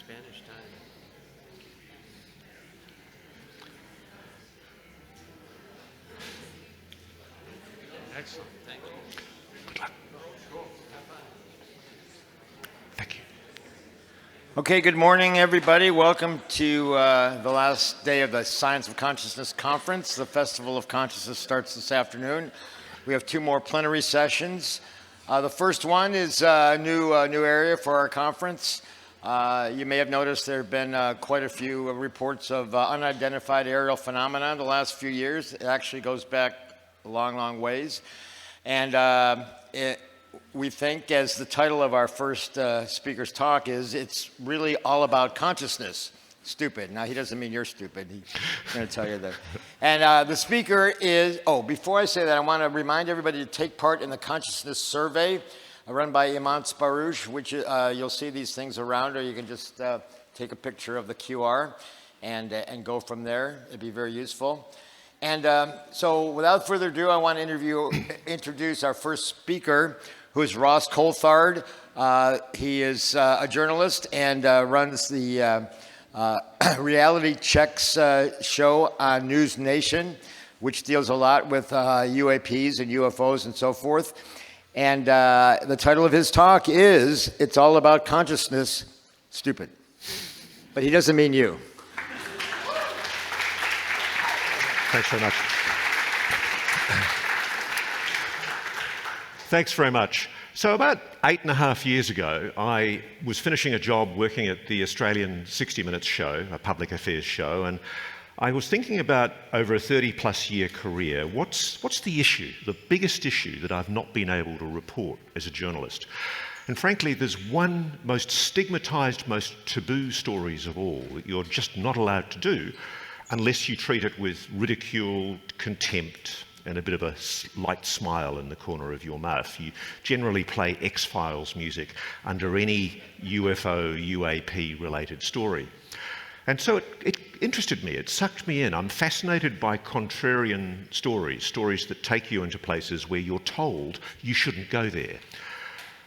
Spanish time. Excellent. Thank you. Good luck. Thank you. Okay, good morning, everybody. Welcome to the last day of the Science of Consciousness Conference. The Festival of Consciousness starts this afternoon. We have two more plenary sessions. The first one is a new area for our conference. You may have noticed there have been quite a few reports of unidentified aerial phenomena in the last few years. It actually goes back a long, long ways. And we think, as the title of our first speaker's talk is, it's really all about consciousness. Stupid. Now, he doesn't mean you're stupid. He's going to tell you that. And the speaker is, before I say that, I want to remind everybody to take part in the consciousness survey run by Iman Sparouche, which you'll see these things around, or you can just take a picture of the QR and go from there. It'd be very useful. And so without further ado, I want to introduce our first speaker, who is Ross Coulthart. He is a journalist and runs the reality checks show on News Nation, which deals a lot with UAPs and UFOs and so forth. And the title of his talk is, It's All About Consciousness, Stupid. But he doesn't mean you. Thanks very much. Thanks very much. So about 8.5 years ago, I was finishing a job working at the Australian 60 Minutes show, a public affairs show, and I was thinking about, over a 30-plus year career, what's the issue, the biggest issue that I've not been able to report as a journalist? And frankly, there's one most stigmatized, most taboo stories of all that you're just not allowed to do unless you treat it with ridicule, contempt, and a bit of a light smile in the corner of your mouth. You generally play X-Files music under any UFO, UAP-related story. And so it interested me, it sucked me in. I'm fascinated by contrarian stories that take you into places where you're told you shouldn't go there.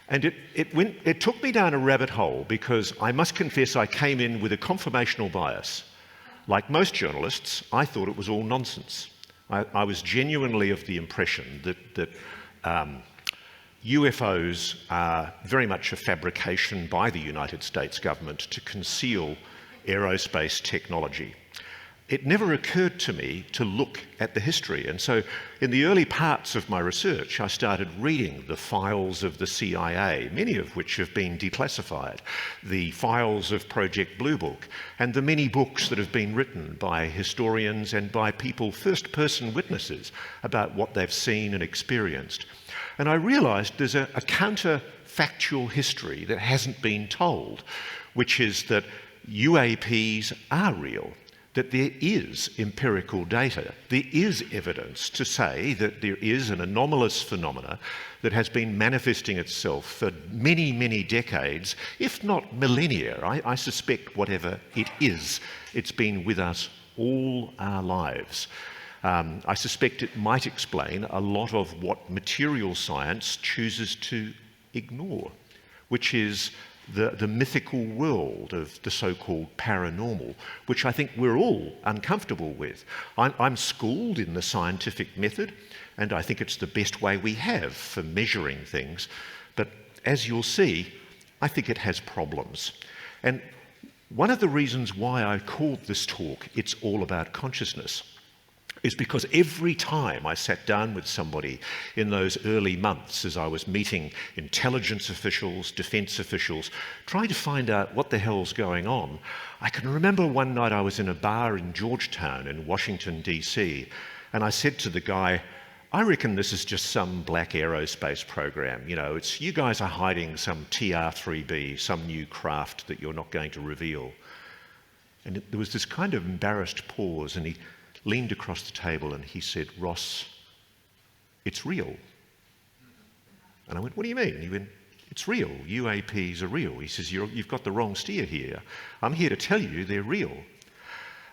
And it took me down a rabbit hole because I must confess I came in with a confirmational bias. Like most journalists, I thought it was all nonsense. I was genuinely of the impression that UFOs are very much a fabrication by the United States government to conceal aerospace technology. It never occurred to me to look at the history, and so in the early parts of my research I started reading the files of the CIA, many of which have been declassified, the files of Project Blue Book, and the many books that have been written by historians and by people, first-person witnesses, about what they've seen and experienced. And I realised there's a counterfactual history that hasn't been told, which is that UAPs are real, that there is empirical data, there is evidence to say that there is an anomalous phenomena that has been manifesting itself for many, many decades, if not millennia. I suspect whatever it is, it's been with us all our lives. I suspect it might explain a lot of what material science chooses to ignore, which is the mythical world of the so-called paranormal, which I think we're all uncomfortable with. I'm schooled in the scientific method, and I think it's the best way we have for measuring things. But as you'll see, I think it has problems. And one of the reasons why I called this talk, It's All About Consciousness, is because every time I sat down with somebody in those early months as I was meeting intelligence officials, defense officials, trying to find out what the hell's going on, I can remember one night I was in a bar in Georgetown in Washington, D.C., and I said to the guy, I reckon this is just some black aerospace program. You know, you guys are hiding some TR-3B, some new craft that you're not going to reveal. And there was this kind of embarrassed pause, and he leaned across the table and he said, Ross, it's real. And I went, what do you mean? And he went, it's real. UAPs are real. He says, you've got the wrong steer here. I'm here to tell you they're real.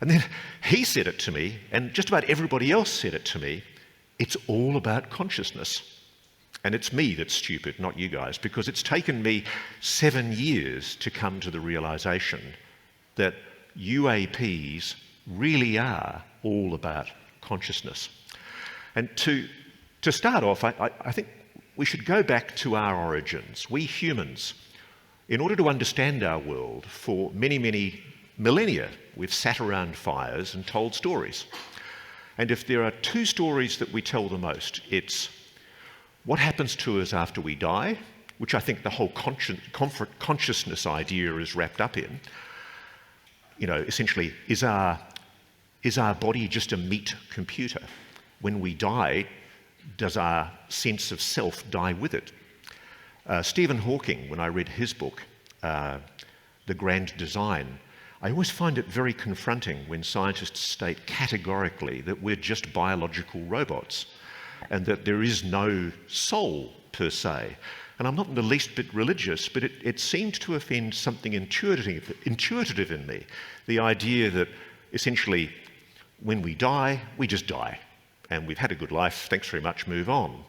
And then he said it to me, and just about everybody else said it to me, it's all about consciousness. And it's me that's stupid, not you guys, because it's taken me 7 years to come to the realization that UAPs really are all about consciousness. And to start off, I think we should go back to our origins. We humans, in order to understand our world, for many, many millennia, we've sat around fires and told stories. And if there are two stories that we tell the most, it's what happens to us after we die, which I think the whole consciousness idea is wrapped up in. You know, essentially, is our body just a meat computer? When we die, does our sense of self die with it? Stephen Hawking, when I read his book, The Grand Design, I always find it very confronting when scientists state categorically that we're just biological robots and that there is no soul per se. And I'm not in the least bit religious, but it seemed to offend something intuitive in me. The idea that essentially when we die, we just die. And we've had a good life, thanks very much, move on.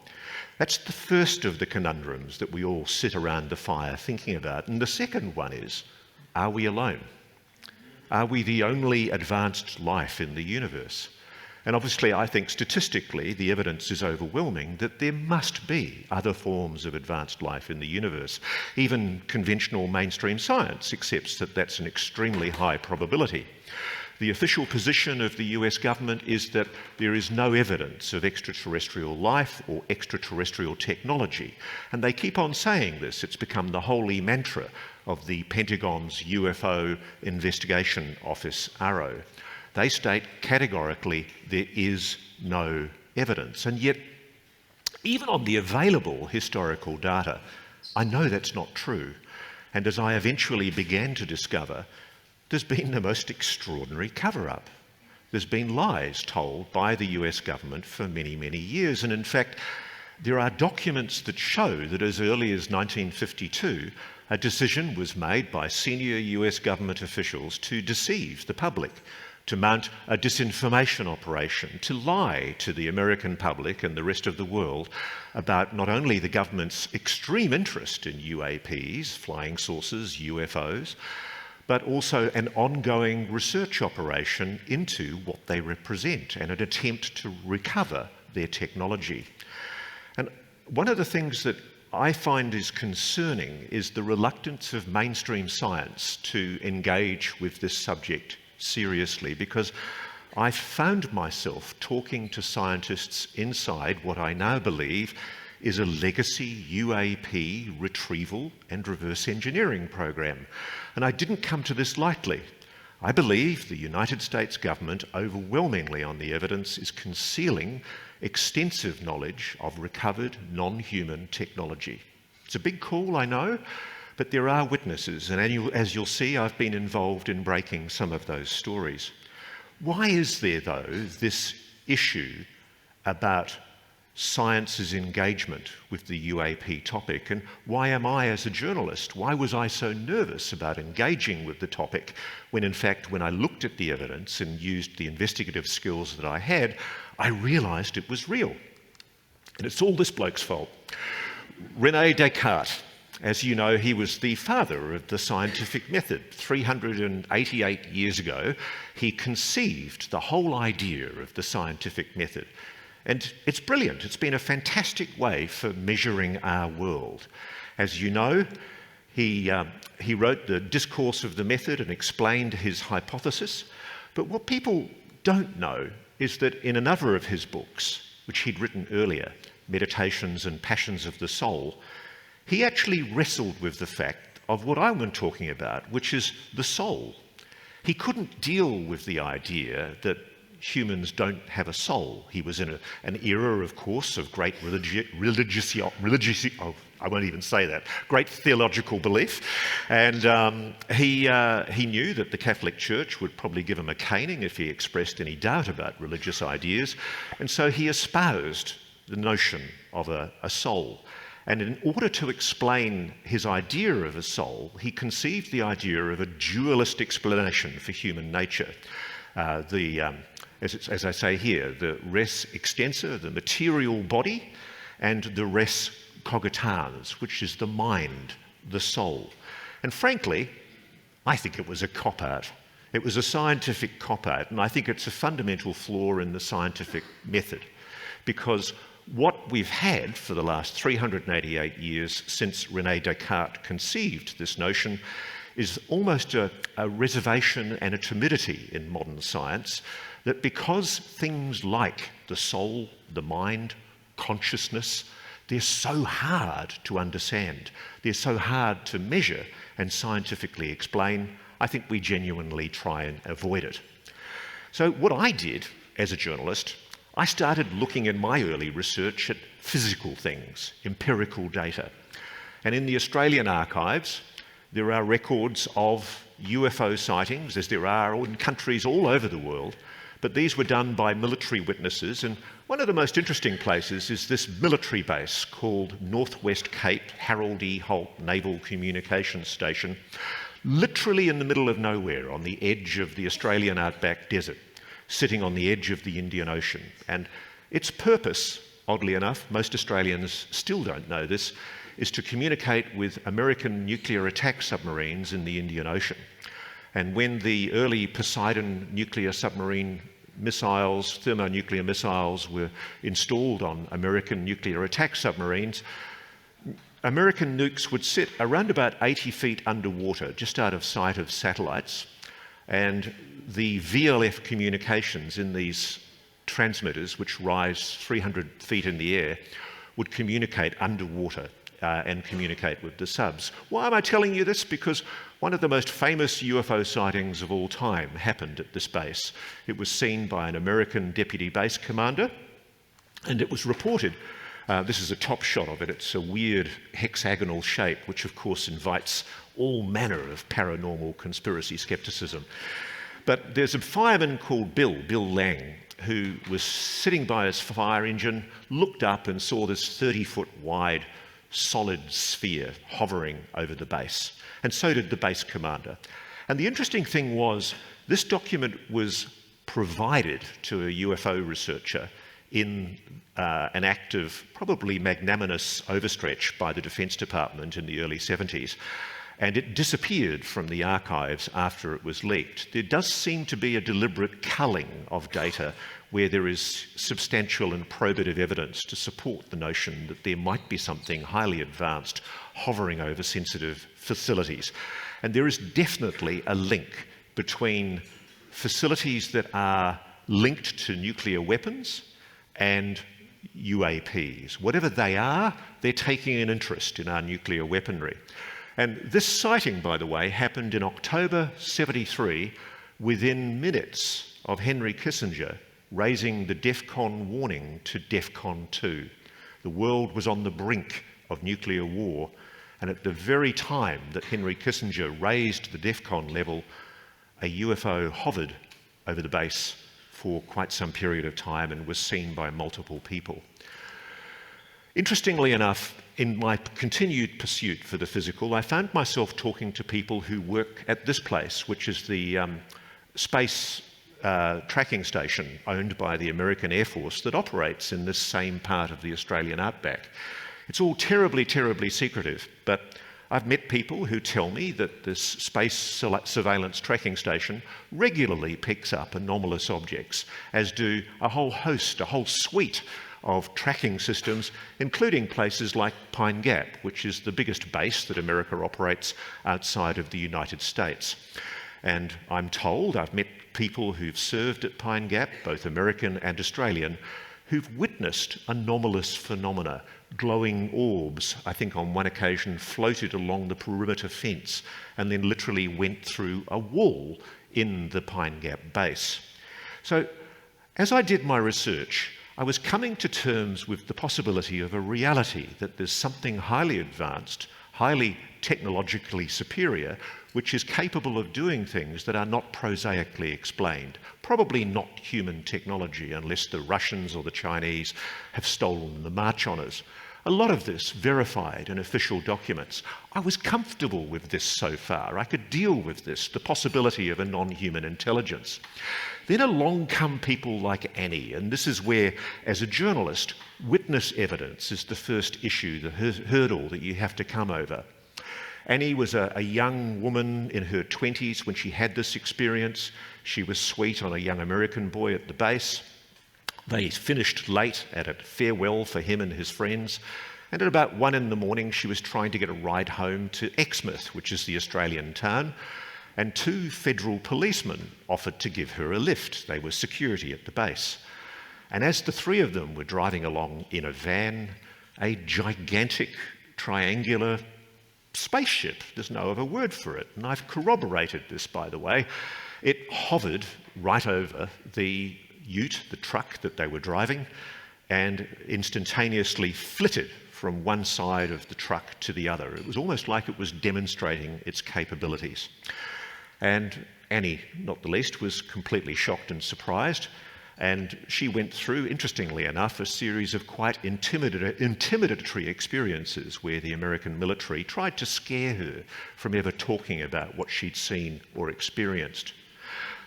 That's the first of the conundrums that we all sit around the fire thinking about. And the second one is, are we alone? Are we the only advanced life in the universe? And obviously, I think statistically, the evidence is overwhelming that there must be other forms of advanced life in the universe. Even conventional mainstream science accepts that that's an extremely high probability. The official position of the US government is that there is no evidence of extraterrestrial life or extraterrestrial technology. And they keep on saying this. It's become the holy mantra of the Pentagon's UFO investigation office, AARO. They state categorically there is no evidence. And yet, even on the available historical data, I know that's not true. And as I eventually began to discover, there's been the most extraordinary cover-up. There's been lies told by the US government for many, many years. And in fact, there are documents that show that as early as 1952, a decision was made by senior US government officials to deceive the public, to mount a disinformation operation, to lie to the American public and the rest of the world about not only the government's extreme interest in UAPs, flying saucers, UFOs, but also an ongoing research operation into what they represent and an attempt to recover their technology. And one of the things that I find is concerning is the reluctance of mainstream science to engage with this subject seriously, because I found myself talking to scientists inside what I now believe is a legacy UAP retrieval and reverse engineering program. And I didn't come to this lightly. I believe the United States government, overwhelmingly on the evidence, is concealing extensive knowledge of recovered non-human technology. It's a big call, I know, but there are witnesses, and as you'll see, I've been involved in breaking some of those stories. Why is there, though, this issue about science's engagement with the UAP topic, and why am I, as a journalist, why was I so nervous about engaging with the topic when, in fact, when I looked at the evidence and used the investigative skills that I had, I realised it was real. And it's all this bloke's fault. René Descartes, as you know, he was the father of the scientific method. 388 years ago, he conceived the whole idea of the scientific method. And it's brilliant. It's been a fantastic way for measuring our world. As you know, he wrote the discourse of the method and explained his hypothesis. But what people don't know is that in another of his books, which he'd written earlier, Meditations and Passions of the Soul, he actually wrestled with the fact of what I'm talking about, which is the soul. He couldn't deal with the idea that humans don't have a soul. He was in an era, of course, of great great theological belief. And he knew that the Catholic Church would probably give him a caning if he expressed any doubt about religious ideas. And so he espoused the notion of a soul. And in order to explain his idea of a soul, he conceived the idea of a dualist explanation for human nature. As I say here, the res extensa, the material body, and the res cogitans, which is the mind, the soul. And frankly, I think it was a cop-out. It was a scientific cop-out, and I think it's a fundamental flaw in the scientific method, because what we've had for the last 388 years since René Descartes conceived this notion is almost a reservation and a timidity in modern science, that because things like the soul, the mind, consciousness, they're so hard to understand, they're so hard to measure and scientifically explain, I think we genuinely try and avoid it. So what I did as a journalist, I started looking in my early research at physical things, empirical data. And in the Australian archives, there are records of UFO sightings, as there are in countries all over the world, but these were done by military witnesses. And one of the most interesting places is this military base called Northwest Cape Harold E. Holt Naval Communications Station, literally in the middle of nowhere on the edge of the Australian outback desert, sitting on the edge of the Indian Ocean. And its purpose, oddly enough, most Australians still don't know this, is to communicate with American nuclear attack submarines in the Indian Ocean. And when the early Poseidon nuclear submarine missiles, thermonuclear missiles, were installed on American nuclear attack submarines, American nukes would sit around about 80 feet underwater, just out of sight of satellites, and the VLF communications in these transmitters, which rise 300 feet in the air, would communicate underwater and communicate with the subs. Why am I telling you this? Because one of the most famous UFO sightings of all time happened at this base. It was seen by an American deputy base commander, and it was reported. This is a top shot of it. It's a weird hexagonal shape, which of course invites all manner of paranormal conspiracy skepticism. But there's a fireman called Bill Lang, who was sitting by his fire engine, looked up and saw this 30-foot wide solid sphere hovering over the base. And so did the base commander. And the interesting thing was, this document was provided to a UFO researcher in an act of probably magnanimous overstretch by the Defence Department in the early 70s. And it disappeared from the archives after it was leaked. There does seem to be a deliberate culling of data where there is substantial and probative evidence to support the notion that there might be something highly advanced hovering over sensitive facilities. And there is definitely a link between facilities that are linked to nuclear weapons and UAPs. Whatever they are, they're taking an interest in our nuclear weaponry. And this sighting, by the way, happened in October '73, within minutes of Henry Kissinger raising the DEFCON warning to DEFCON 2. The world was on the brink of nuclear war, and at the very time that Henry Kissinger raised the DEFCON level, a UFO hovered over the base for quite some period of time and was seen by multiple people. Interestingly enough, in my continued pursuit for the physical, I found myself talking to people who work at this place, which is the space tracking station owned by the American Air Force that operates in this same part of the Australian outback. It's all terribly, terribly secretive, but I've met people who tell me that this space surveillance tracking station regularly picks up anomalous objects, as do a whole host, a whole suite of tracking systems, including places like Pine Gap, which is the biggest base that America operates outside of the United States. And I'm told, I've met people who've served at Pine Gap, both American and Australian, who've witnessed anomalous phenomena. Glowing orbs, I think on one occasion, floated along the perimeter fence and then literally went through a wall in the Pine Gap base. So, as I did my research, I was coming to terms with the possibility of a reality that there's something highly advanced, highly technologically superior, which is capable of doing things that are not prosaically explained. Probably not human technology, unless the Russians or the Chinese have stolen the march on us. A lot of this verified in official documents. I was comfortable with this so far. I could deal with this, the possibility of a non-human intelligence. Then along come people like Annie, and this is where, as a journalist, witness evidence is the first issue, the hurdle that you have to come over. Annie was a young woman in her 20s when she had this experience. She was sweet on a young American boy at the base. They finished late at a farewell for him and his friends, and at about 1 in the morning she was trying to get a ride home to Exmouth, which is the Australian town, and 2 federal policemen offered to give her a lift. They were security at the base. And as the 3 of them were driving along in a van, a gigantic triangular spaceship, there's no other word for it, and I've corroborated this, by the way, it hovered right over the ute, the truck that they were driving, and instantaneously flitted from one side of the truck to the other. It was almost like it was demonstrating its capabilities. And Annie, not the least, was completely shocked and surprised, and she went through, interestingly enough, a series of quite intimidatory experiences where the American military tried to scare her from ever talking about what she'd seen or experienced.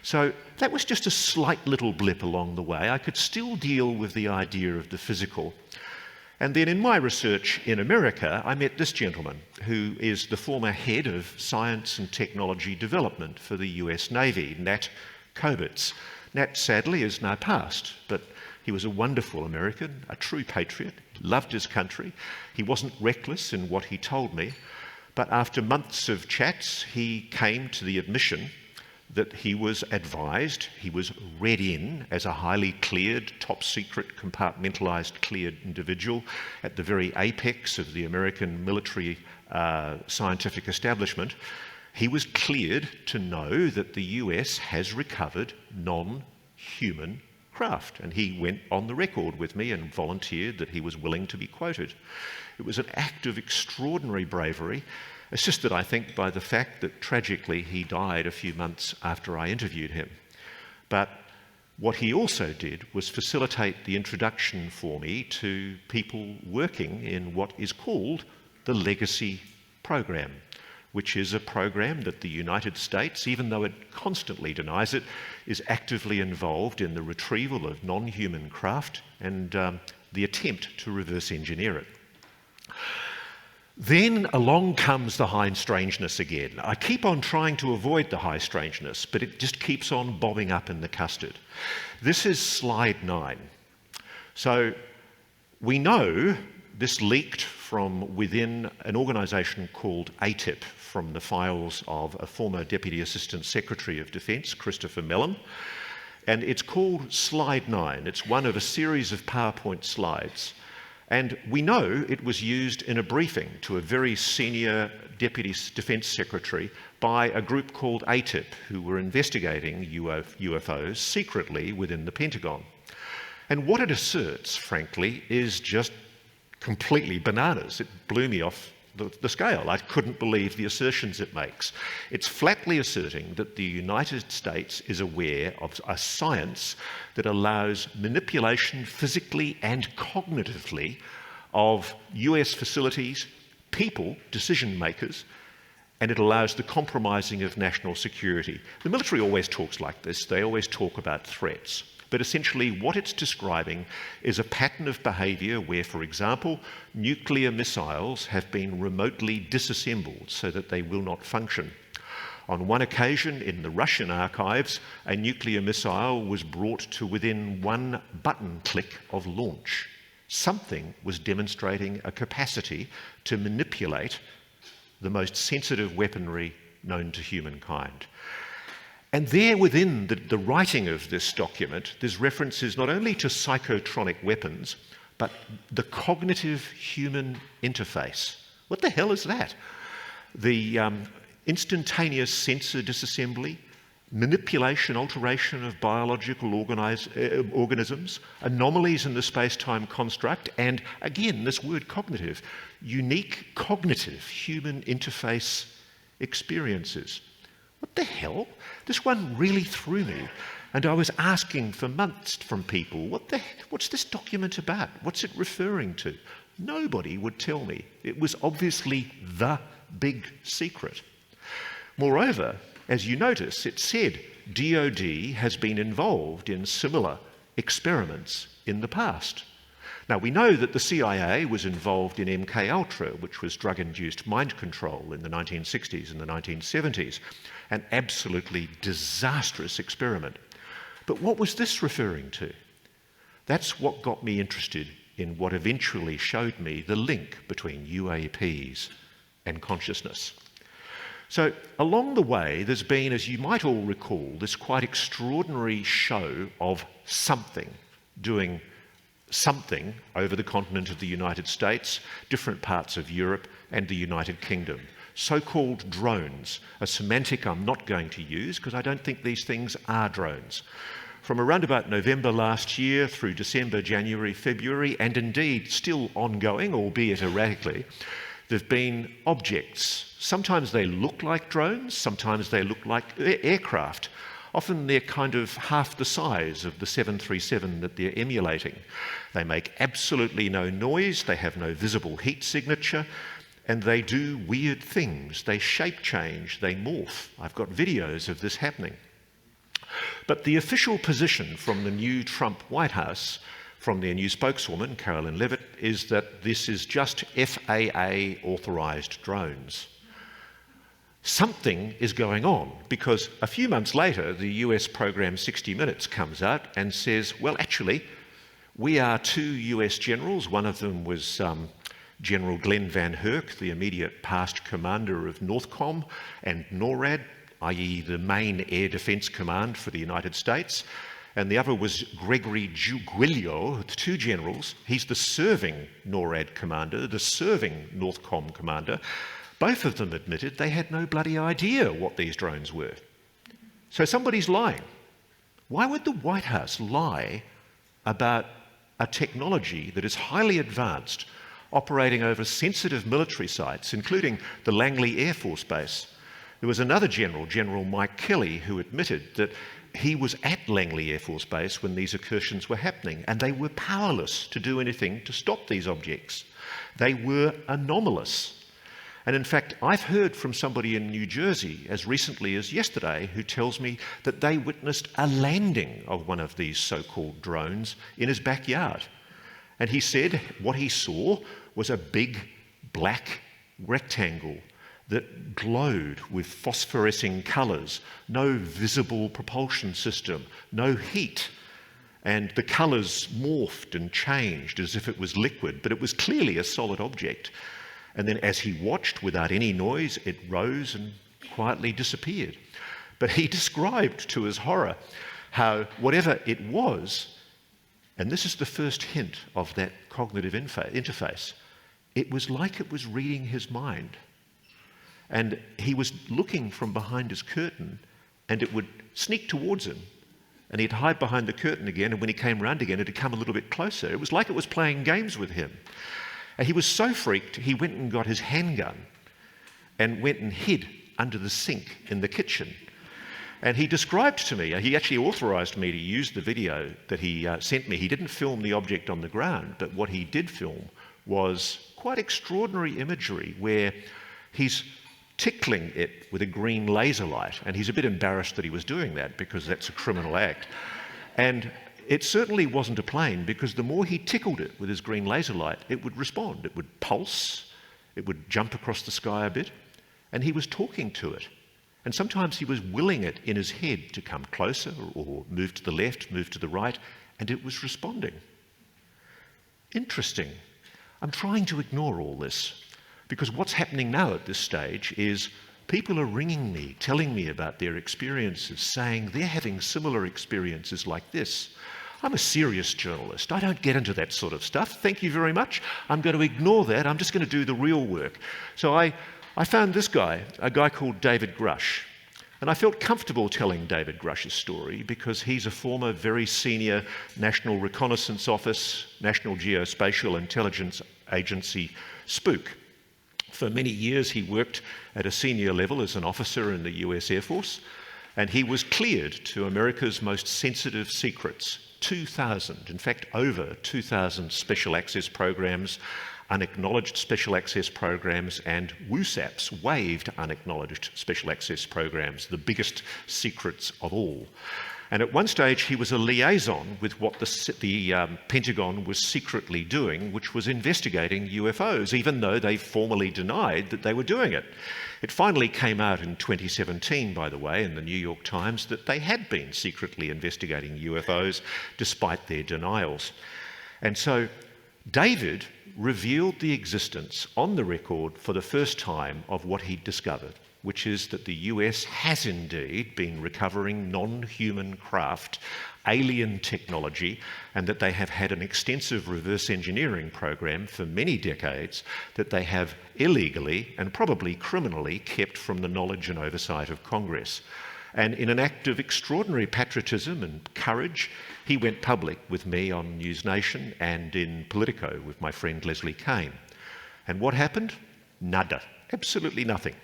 So that was just a slight little blip along the way. I could still deal with the idea of the physical. And then in my research in America, I met this gentleman who is the former head of science and technology development for the US Navy, Nat Covert. Nat, sadly, is now passed, but he was a wonderful American, a true patriot, loved his country. He wasn't reckless in what he told me, but after months of chats, he came to the admission that he was advised, he was read in as a highly cleared, top secret, compartmentalised cleared individual at the very apex of the American military scientific establishment. He was cleared to know that the US has recovered non-human craft, and he went on the record with me and volunteered that he was willing to be quoted. It was an act of extraordinary bravery, assisted, I think, by the fact that tragically he died a few months after I interviewed him. But what he also did was facilitate the introduction for me to people working in what is called the Legacy Program, which is a program that the United States, even though it constantly denies it, is actively involved in the retrieval of non-human craft and the attempt to reverse engineer it. Then along comes the high strangeness again. I keep on trying to avoid the high strangeness, but it just keeps on bobbing up in the custard. This is slide 9. So we know this leaked from within an organisation called ATIP, from the files of a former Deputy Assistant Secretary of Defence, Christopher Mellon, and it's called Slide 9. It's one of a series of PowerPoint slides. And we know it was used in a briefing to a very senior Deputy Defence Secretary by a group called ATIP, who were investigating UFOs secretly within the Pentagon. And what it asserts, frankly, is just completely bananas. It blew me off the scale. I couldn't believe the assertions it makes. It's flatly asserting that the United States is aware of a science that allows manipulation physically and cognitively of US facilities, people, decision makers, and it allows the compromising of national security. The military always talks like this. They always talk about threats. But essentially what it's describing is a pattern of behaviour where, for example, nuclear missiles have been remotely disassembled so that they will not function. On one occasion in the Russian archives, a nuclear missile was brought to within one button click of launch. Something was demonstrating a capacity to manipulate the most sensitive weaponry known to humankind. And there within the writing of this document, there's references not only to psychotronic weapons, but the cognitive human interface. What the hell is that? The instantaneous sensor disassembly, manipulation, alteration of biological organisms, anomalies in the space-time construct, and again, this word cognitive, unique cognitive human interface experiences. What the hell? This one really threw me. And I was asking for months from people, what's this document about? What's it referring to? Nobody would tell me. It was obviously the big secret. Moreover, as you notice, it said DoD has been involved in similar experiments in the past. Now, we know that the CIA was involved in MK-Ultra, which was drug-induced mind control in the 1960s and the 1970s, an absolutely disastrous experiment. But what was this referring to? That's what got me interested in what eventually showed me the link between UAPs and consciousness. So along the way, there's been, as you might all recall, this quite extraordinary show of something doing something over the continent of the United States, different parts of Europe, and the United Kingdom. So-called drones, a semantic I'm not going to use because I don't think these things are drones. From around about November last year through December, January, February, and indeed still ongoing, albeit erratically, there've been objects. Sometimes they look like drones, sometimes they look like aircraft. Often they're kind of half the size of the 737 that they're emulating. They make absolutely no noise, they have no visible heat signature, and they do weird things. They shape change, they morph. I've got videos of this happening. But the official position from the new Trump White House, from their new spokeswoman, Carolyn Levitt, is that this is just FAA-authorized drones. Something is going on, because a few months later, the US program 60 Minutes comes out and says, well, actually, we are two US generals. One of them was General Glenn Van Herk, the immediate past commander of NORTHCOM and NORAD, i.e. the main air defense command for the United States. And the other was Gregory Giuguillo, two generals. He's the serving NORAD commander, the serving NORTHCOM commander. Both of them admitted they had no bloody idea what these drones were. So somebody's lying. Why would the White House lie about a technology that is highly advanced, operating over sensitive military sites, including the Langley Air Force Base? There was another general, General Mike Kelly, who admitted that he was at Langley Air Force Base when these incursions were happening, and they were powerless to do anything to stop these objects. They were anomalous. And in fact, I've heard from somebody in New Jersey as recently as yesterday who tells me that they witnessed a landing of one of these so-called drones in his backyard. And he said what he saw was a big black rectangle that glowed with phosphorescing colours, no visible propulsion system, no heat. And the colours morphed and changed as if it was liquid, but it was clearly a solid object. And then as he watched, without any noise, it rose and quietly disappeared. But he described to his horror how whatever it was, and this is the first hint of that cognitive interface, it was like it was reading his mind. And he was looking from behind his curtain, and it would sneak towards him, and he'd hide behind the curtain again, and when he came round again, it'd come a little bit closer. It was like it was playing games with him. And he was so freaked, he went and got his handgun and went and hid under the sink in the kitchen. And he described to me, he actually authorized me to use the video that he sent me. He didn't film the object on the ground, but what he did film was quite extraordinary imagery where he's tickling it with a green laser light. And he's a bit embarrassed that he was doing that because that's a criminal act. And it certainly wasn't a plane, because the more he tickled it with his green laser light, it would respond. It would pulse, it would jump across the sky a bit, and he was talking to it. And sometimes he was willing it in his head to come closer or move to the left, move to the right, and it was responding. Interesting. I'm trying to ignore all this, because what's happening now at this stage is people are ringing me, telling me about their experiences, saying they're having similar experiences like this. I'm a serious journalist. I don't get into that sort of stuff. Thank you very much. I'm going to ignore that. I'm just going to do the real work. So I found this guy, a guy called David Grush. And I felt comfortable telling David Grush's story because he's a former very senior National Reconnaissance Office, National Geospatial Intelligence Agency spook. For many years he worked at a senior level as an officer in the US Air Force, and he was cleared to America's most sensitive secrets. 2,000, in fact over 2,000 special access programs, unacknowledged special access programs, and WUSAPs, waived unacknowledged special access programs, the biggest secrets of all. And at one stage, he was a liaison with what the Pentagon was secretly doing, which was investigating UFOs, even though they formally denied that they were doing it. It finally came out in 2017, by the way, in the New York Times, that they had been secretly investigating UFOs despite their denials. And so David revealed the existence on the record for the first time of what he'd discovered, which is that the US has indeed been recovering non-human craft, alien technology, and that they have had an extensive reverse engineering program for many decades that they have illegally and probably criminally kept from the knowledge and oversight of Congress. And in an act of extraordinary patriotism and courage, he went public with me on News Nation and in Politico with my friend Leslie Kane. And what happened? Nada. Absolutely nothing.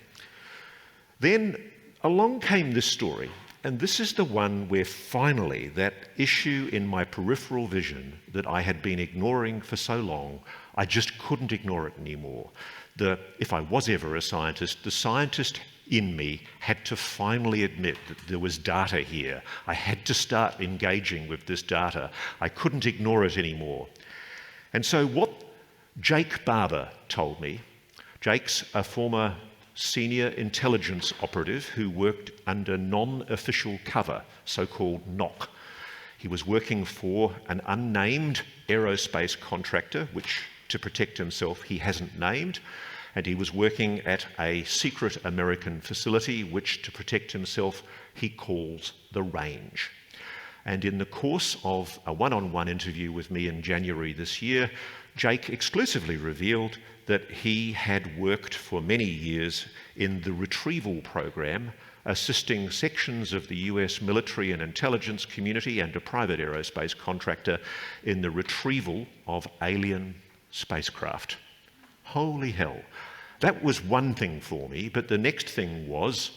Then along came this story, and this is the one where finally that issue in my peripheral vision that I had been ignoring for so long, I just couldn't ignore it anymore. If I was ever a scientist, the scientist in me had to finally admit that there was data here. I had to start engaging with this data. I couldn't ignore it anymore. And so what Jake Barber told me, Jake's a former senior intelligence operative who worked under non-official cover, so-called NOC. He was working for an unnamed aerospace contractor, which, to protect himself, he hasn't named, and he was working at a secret American facility, which, to protect himself, he calls the Range. And in the course of a one-on-one interview with me in January this year, Jake exclusively revealed that he had worked for many years in the retrieval program, assisting sections of the US military and intelligence community and a private aerospace contractor in the retrieval of alien spacecraft. Holy hell. That was one thing for me, but the next thing was,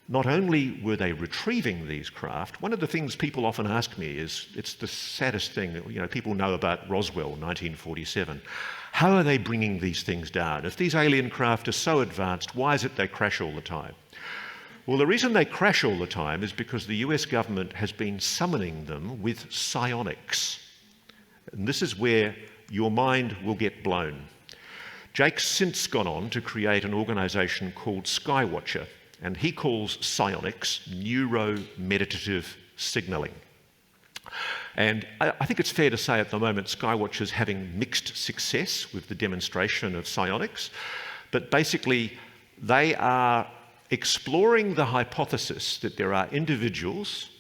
not only were they retrieving these craft, one of the things people often ask me is, it's the saddest thing, people know about Roswell, 1947. How are they bringing these things down? If these alien craft are so advanced, why is it they crash all the time? Well, the reason they crash all the time is because the US government has been summoning them with psionics. And this is where your mind will get blown. Jake's since gone on to create an organisation called Skywatcher, and he calls psionics neuromeditative signalling. And I think it's fair to say at the moment Skywatcher's having mixed success with the demonstration of psionics, but basically they are exploring the hypothesis that there are individuals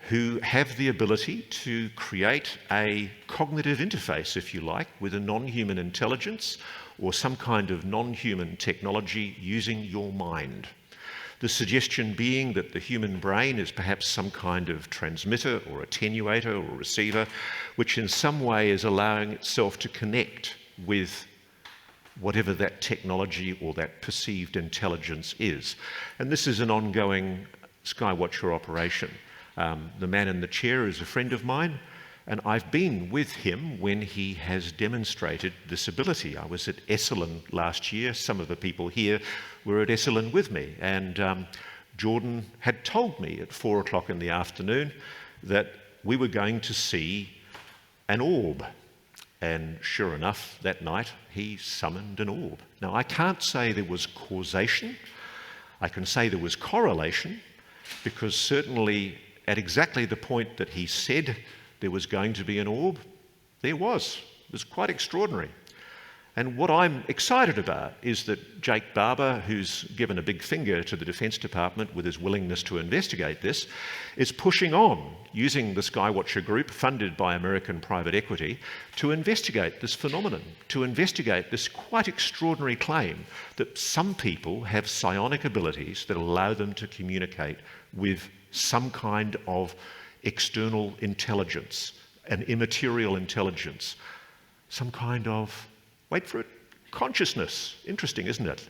who have the ability to create a cognitive interface, if you like, with a non-human intelligence or some kind of non-human technology using your mind. The suggestion being that the human brain is perhaps some kind of transmitter or attenuator or receiver, which in some way is allowing itself to connect with whatever that technology or that perceived intelligence is. And this is an ongoing Skywatcher operation. The man in the chair is a friend of mine, and I've been with him when he has demonstrated this ability. I was at Esalen last year. Some of the people here were at Esalen with me, and Jordan had told me at 4 o'clock in the afternoon that we were going to see an orb. And sure enough, that night he summoned an orb. Now, I can't say there was causation. I can say there was correlation, because certainly at exactly the point that he said there was going to be an orb, there was. It was quite extraordinary. And what I'm excited about is that Jake Barber, who's given a big finger to the Defence Department with his willingness to investigate this, is pushing on, using the Skywatcher group, funded by American private equity, to investigate this phenomenon, to investigate this quite extraordinary claim that some people have psionic abilities that allow them to communicate with some kind of external intelligence, an immaterial intelligence, some kind of, wait for it, consciousness. Interesting, isn't it?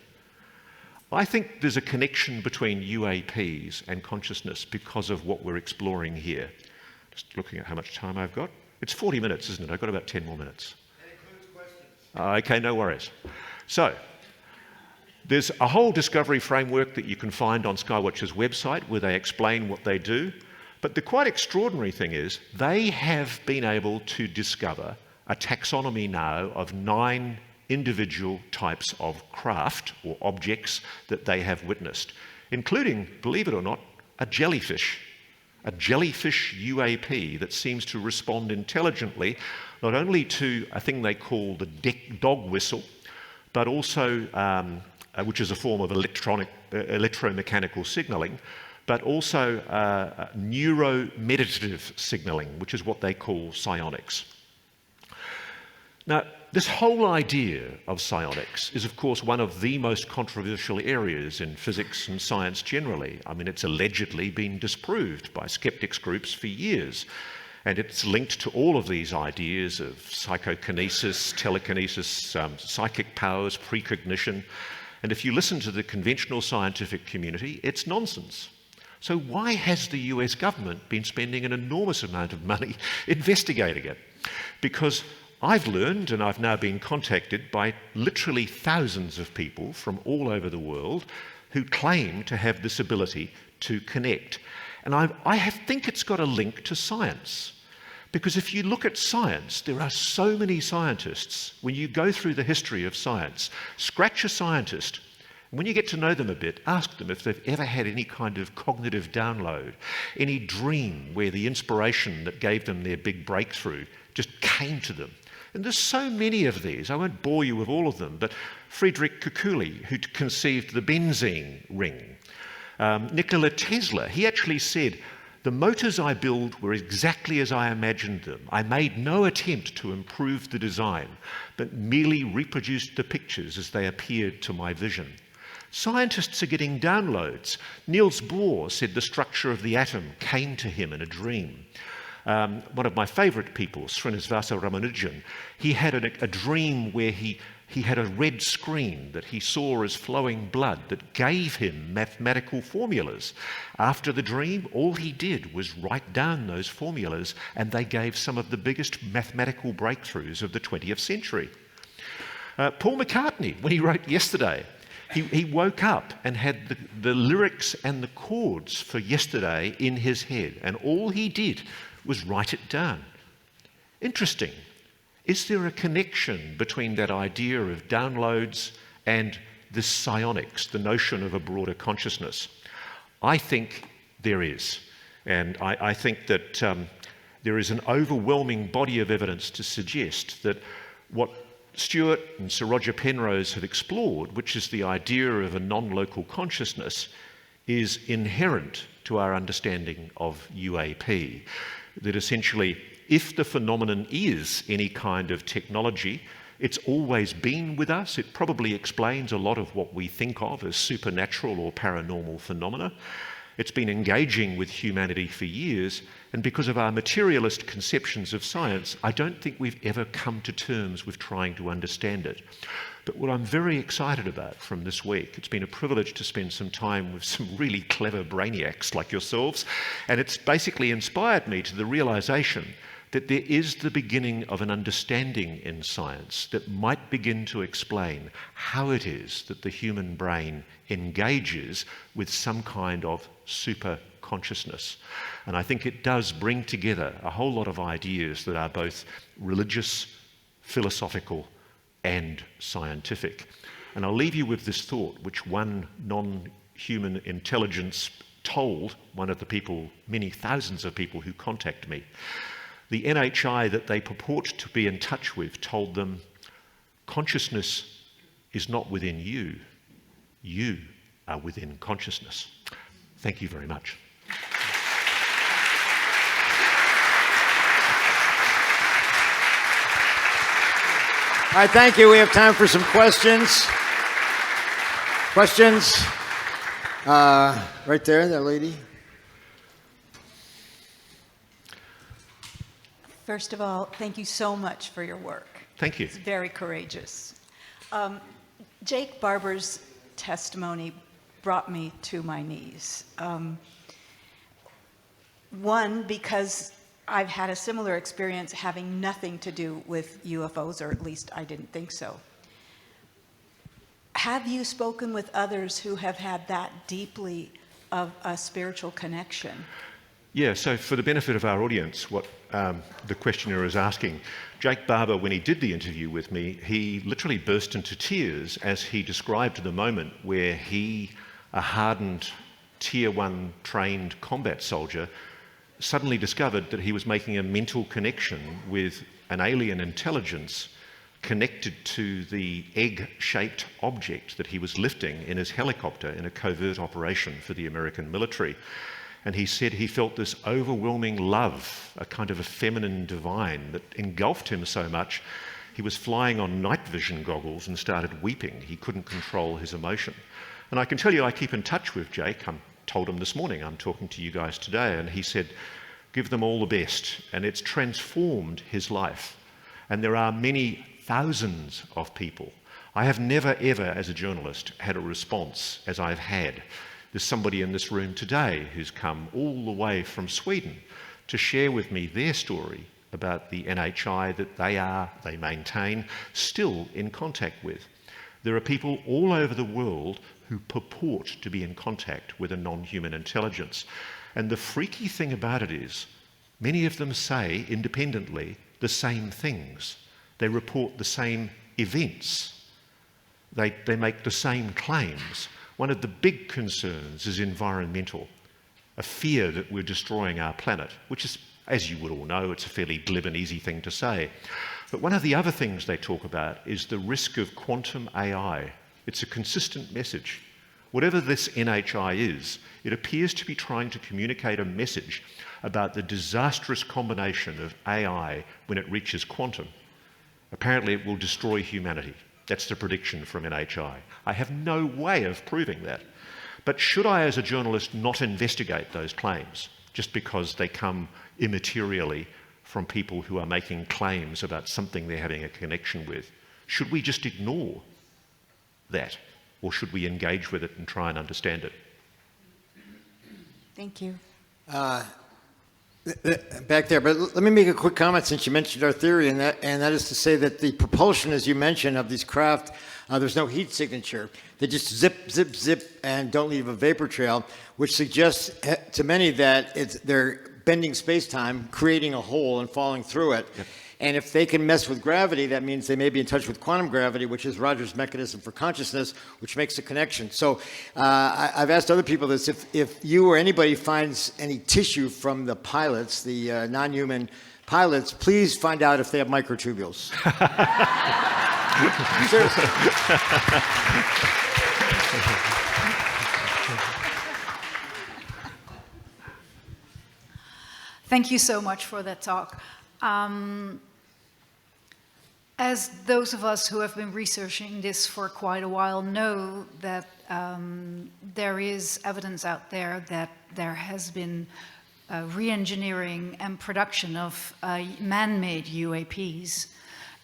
I think there's a connection between UAPs and consciousness because of what we're exploring here. Just looking at how much time I've got. It's 40 minutes, isn't it? I've got about 10 more minutes. That includes questions. Okay, no worries. So, there's a whole discovery framework that you can find on Skywatch's website where they explain what they do. But the quite extraordinary thing is they have been able to discover a taxonomy now of 9 individual types of craft or objects that they have witnessed, including, believe it or not, a jellyfish UAP that seems to respond intelligently not only to a thing they call the dog whistle, but also, which is a form of electromechanical signalling, but also neuromeditative signalling, which is what they call psionics. Now, this whole idea of psionics is, of course, one of the most controversial areas in physics and science generally. I mean, it's allegedly been disproved by skeptics groups for years. And it's linked to all of these ideas of psychokinesis, telekinesis, psychic powers, precognition. And if you listen to the conventional scientific community, it's nonsense. So why has the US government been spending an enormous amount of money investigating it? Because I've learned, and I've now been contacted by literally thousands of people from all over the world who claim to have this ability to connect. And I think it's got a link to science. Because if you look at science, there are so many scientists. When you go through the history of science, scratch a scientist. When you get to know them a bit, ask them if they've ever had any kind of cognitive download, any dream where the inspiration that gave them their big breakthrough just came to them. And there's so many of these. I won't bore you with all of them, but Friedrich Kekule, who conceived the benzene ring. Nikola Tesla, he actually said, "The motors I build were exactly as I imagined them. I made no attempt to improve the design, but merely reproduced the pictures as they appeared to my vision." Scientists are getting downloads. Niels Bohr said the structure of the atom came to him in a dream. One of my favourite people, Srinivasa Ramanujan, he had a dream where he had a red screen that he saw as flowing blood that gave him mathematical formulas. After the dream, all he did was write down those formulas, and they gave some of the biggest mathematical breakthroughs of the 20th century. Paul McCartney, when he wrote Yesterday, he woke up and had the lyrics and the chords for Yesterday in his head, and all he did was write it down. Interesting. Is there a connection between that idea of downloads and this psionics, the notion of a broader consciousness? I think there is. And I think that there is an overwhelming body of evidence to suggest that what Stewart and Sir Roger Penrose have explored, which is the idea of a non-local consciousness, is inherent to our understanding of UAP. That essentially, if the phenomenon is any kind of technology, it's always been with us. It probably explains a lot of what we think of as supernatural or paranormal phenomena. It's been engaging with humanity for years, and because of our materialist conceptions of science, I don't think we've ever come to terms with trying to understand it. But what I'm very excited about from this week, it's been a privilege to spend some time with some really clever brainiacs like yourselves, and it's basically inspired me to the realization that there is the beginning of an understanding in science that might begin to explain how it is that the human brain engages with some kind of super consciousness. And I think it does bring together a whole lot of ideas that are both religious, philosophical, and scientific. And I'll leave you with this thought, which one non-human intelligence told one of the people, many thousands of people who contact me. The NHI that they purport to be in touch with told them, consciousness is not within you. You are within consciousness. Thank you very much. All right, thank you. We have time for some questions. Questions? Right there, that lady. First of all, thank you so much for your work. Thank you. It's very courageous. Jake Barber's testimony brought me to my knees. One, because I've had a similar experience having nothing to do with UFOs, or at least I didn't think so. Have you spoken with others who have had that deeply of a spiritual connection? Yeah, so for the benefit of our audience, what the questioner is asking, Jake Barber, when he did the interview with me, he literally burst into tears as he described the moment where he, a hardened Tier 1 trained combat soldier, suddenly discovered that he was making a mental connection with an alien intelligence connected to the egg-shaped object that he was lifting in his helicopter in a covert operation for the American military. And he said he felt this overwhelming love, a kind of a feminine divine that engulfed him so much, he was flying on night vision goggles and started weeping. He couldn't control his emotion. And I can tell you, I keep in touch with Jake. I told him this morning, I'm talking to you guys today, and he said, give them all the best. And it's transformed his life. And there are many thousands of people. I have never, ever, as a journalist, had a response as I've had. There's somebody in this room today who's come all the way from Sweden to share with me their story about the NHI that they maintain, still in contact with. There are people all over the world who purport to be in contact with a non-human intelligence. And the freaky thing about it is, many of them say independently the same things. They report the same events. They make the same claims. One of the big concerns is environmental, a fear that we're destroying our planet, which is, as you would all know, it's a fairly glib and easy thing to say. But one of the other things they talk about is the risk of quantum AI. It's a consistent message. Whatever this NHI is, it appears to be trying to communicate a message about the disastrous combination of AI when it reaches quantum. Apparently it will destroy humanity. That's the prediction from NHI. I have no way of proving that. But should I, as a journalist, not investigate those claims just because they come immaterially from people who are making claims about something they're having a connection with? Should we just ignore that? Or should we engage with it and try and understand it? Thank you. Back there, but let me make a quick comment since you mentioned our theory, and that is to say that the propulsion, as you mentioned, of these craft, there's no heat signature. They just zip, zip, zip, and don't leave a vapor trail, which suggests to many that they're bending space-time, creating a hole and falling through it. Yep. And if they can mess with gravity, that means they may be in touch with quantum gravity, which is Rogers' mechanism for consciousness, which makes a connection. So I've asked other people this, if you or anybody finds any tissue from the pilots, the non-human pilots, please find out if they have microtubules. Seriously. Thank you so much for that talk. As those of us who have been researching this for quite a while know that there is evidence out there that there has been re-engineering and production of man-made UAPs,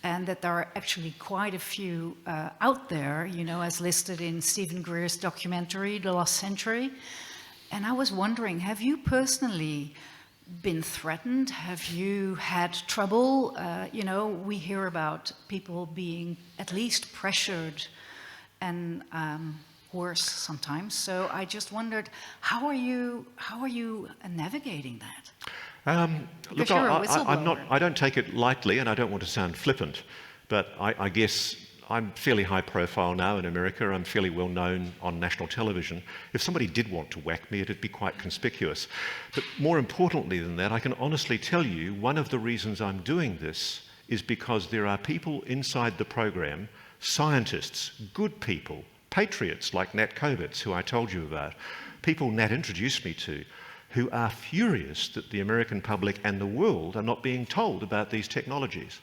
and that there are actually quite a few out there, you know, as listed in Stephen Greer's documentary, The Lost Century. And I was wondering, have you personally been threatened? Have you had trouble? You know, we hear about people being at least pressured and worse sometimes. So I just wondered, how are you navigating that? Look, I don't take it lightly, and I don't want to sound flippant, but I guess I'm fairly high profile now in America. I'm fairly well known on national television. If somebody did want to whack me, it'd be quite conspicuous. But more importantly than that, I can honestly tell you one of the reasons I'm doing this is because there are people inside the program, scientists, good people, patriots like Nat Kovitz, who I told you about, people Nat introduced me to, who are furious that the American public and the world are not being told about these technologies.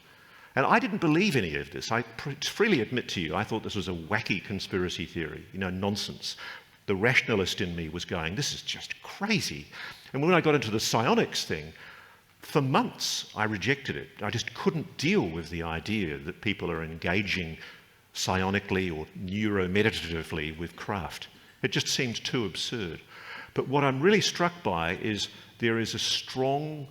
And I didn't believe any of this. I freely admit to you, I thought this was a wacky conspiracy theory, you know, nonsense. The rationalist in me was going, this is just crazy. And when I got into the psionics thing, for months I rejected it. I just couldn't deal with the idea that people are engaging psionically or neuromeditatively with craft. It just seemed too absurd. But what I'm really struck by is there is a strong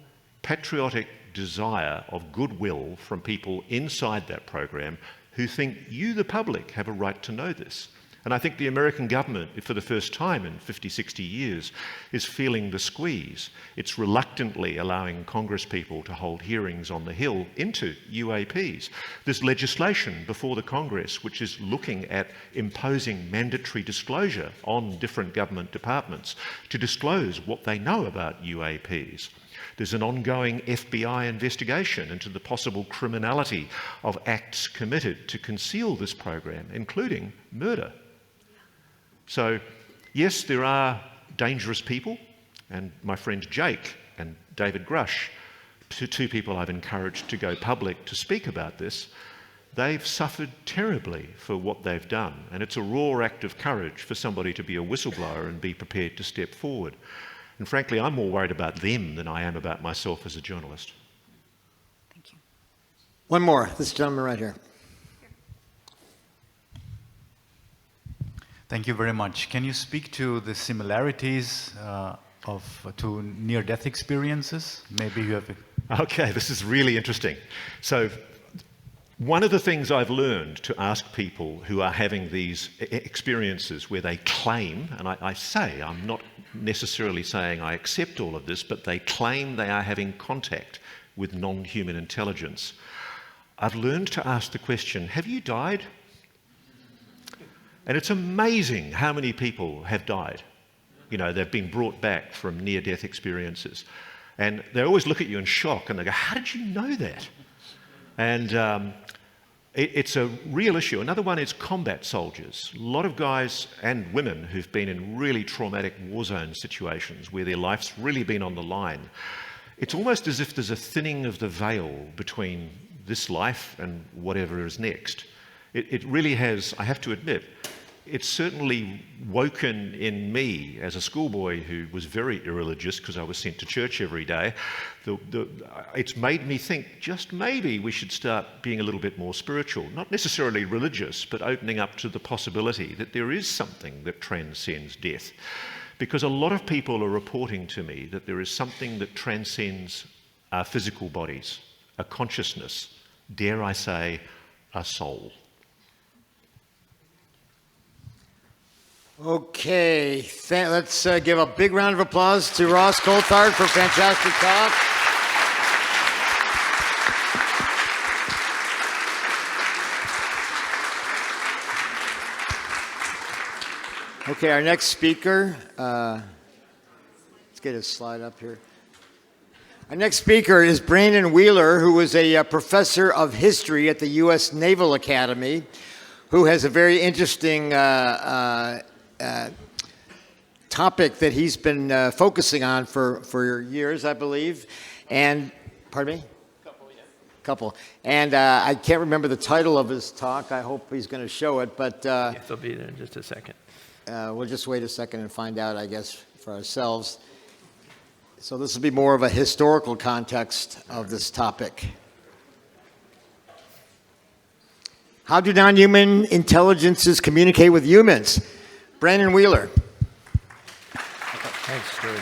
patriotic desire of goodwill from people inside that program who think you, the public, have a right to know this. And I think the American government, for the first time in 50, 60 years, is feeling the squeeze. It's reluctantly allowing Congress people to hold hearings on the Hill into UAPs. There's legislation before the Congress which is looking at imposing mandatory disclosure on different government departments to disclose what they know about UAPs. There's an ongoing FBI investigation into the possible criminality of acts committed to conceal this program, including murder. So, yes, there are dangerous people, and my friend Jake and David Grush, two people I've encouraged to go public to speak about this, they've suffered terribly for what they've done, and it's a raw act of courage for somebody to be a whistleblower and be prepared to step forward. And frankly, I'm more worried about them than I am about myself as a journalist. Thank you. One more, this gentleman right here. Thank you very much. Can you speak to the similarities to near-death experiences? Maybe you have Okay, this is really interesting. So, one of the things I've learned to ask people who are having these experiences where they claim, and I say, I'm not necessarily saying I accept all of this, but they claim they are having contact with non-human intelligence. I've learned to ask the question, have you died? And it's amazing how many people have died. You know, they've been brought back from near-death experiences. And they always look at you in shock and they go, how did you know that? And it's a real issue. Another one is combat soldiers. A lot of guys and women who've been in really traumatic war zone situations where their life's really been on the line. It's almost as if there's a thinning of the veil between this life and whatever is next. It really has, I have to admit, it's certainly woken in me as a schoolboy who was very irreligious because I was sent to church every day. It's made me think just maybe we should start being a little bit more spiritual, not necessarily religious, but opening up to the possibility that there is something that transcends death. Because a lot of people are reporting to me that there is something that transcends our physical bodies, a consciousness, dare I say, a soul. Okay, let's give a big round of applause to Ross Coulthart for a fantastic talk. Okay, our next speaker, let's get his slide up here. Our next speaker is Brannon Wheeler, who is a professor of history at the U.S. Naval Academy, who has a very interesting topic that he's been focusing on for years, I believe. And, pardon me? Couple. And I can't remember the title of his talk. I hope he's going to show it, but Yes, they'll be there in just a second. we'll just wait a second and find out, I guess, for ourselves. So this will be more of a historical context of this topic. How do non-human intelligences communicate with humans? Brannon Wheeler. Thanks, Stuart.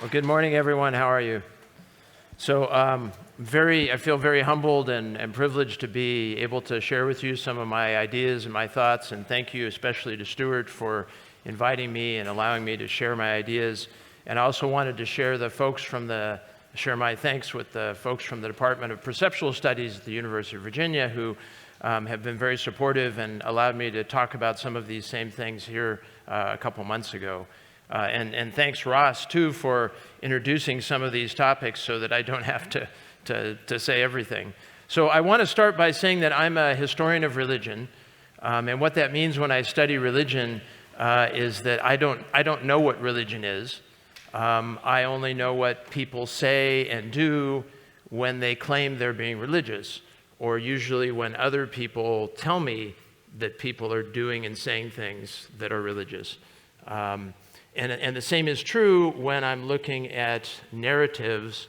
Well, good morning, everyone. How are you? So I feel very humbled and privileged to be able to share with you some of my ideas and my thoughts, and thank you especially to Stuart for inviting me and allowing me to share my ideas. And I also wanted to share my thanks with the folks from the Department of Perceptual Studies at the University of Virginia who have been very supportive and allowed me to talk about some of these same things here a couple months ago. And thanks, Ross, too, for introducing some of these topics so that I don't have to say everything. So I want to start by saying that I'm a historian of religion, and what that means when I study religion is that I don't know what religion is. I only know what people say and do when they claim they're being religious, or usually when other people tell me that people are doing and saying things that are religious. And the same is true when I'm looking at narratives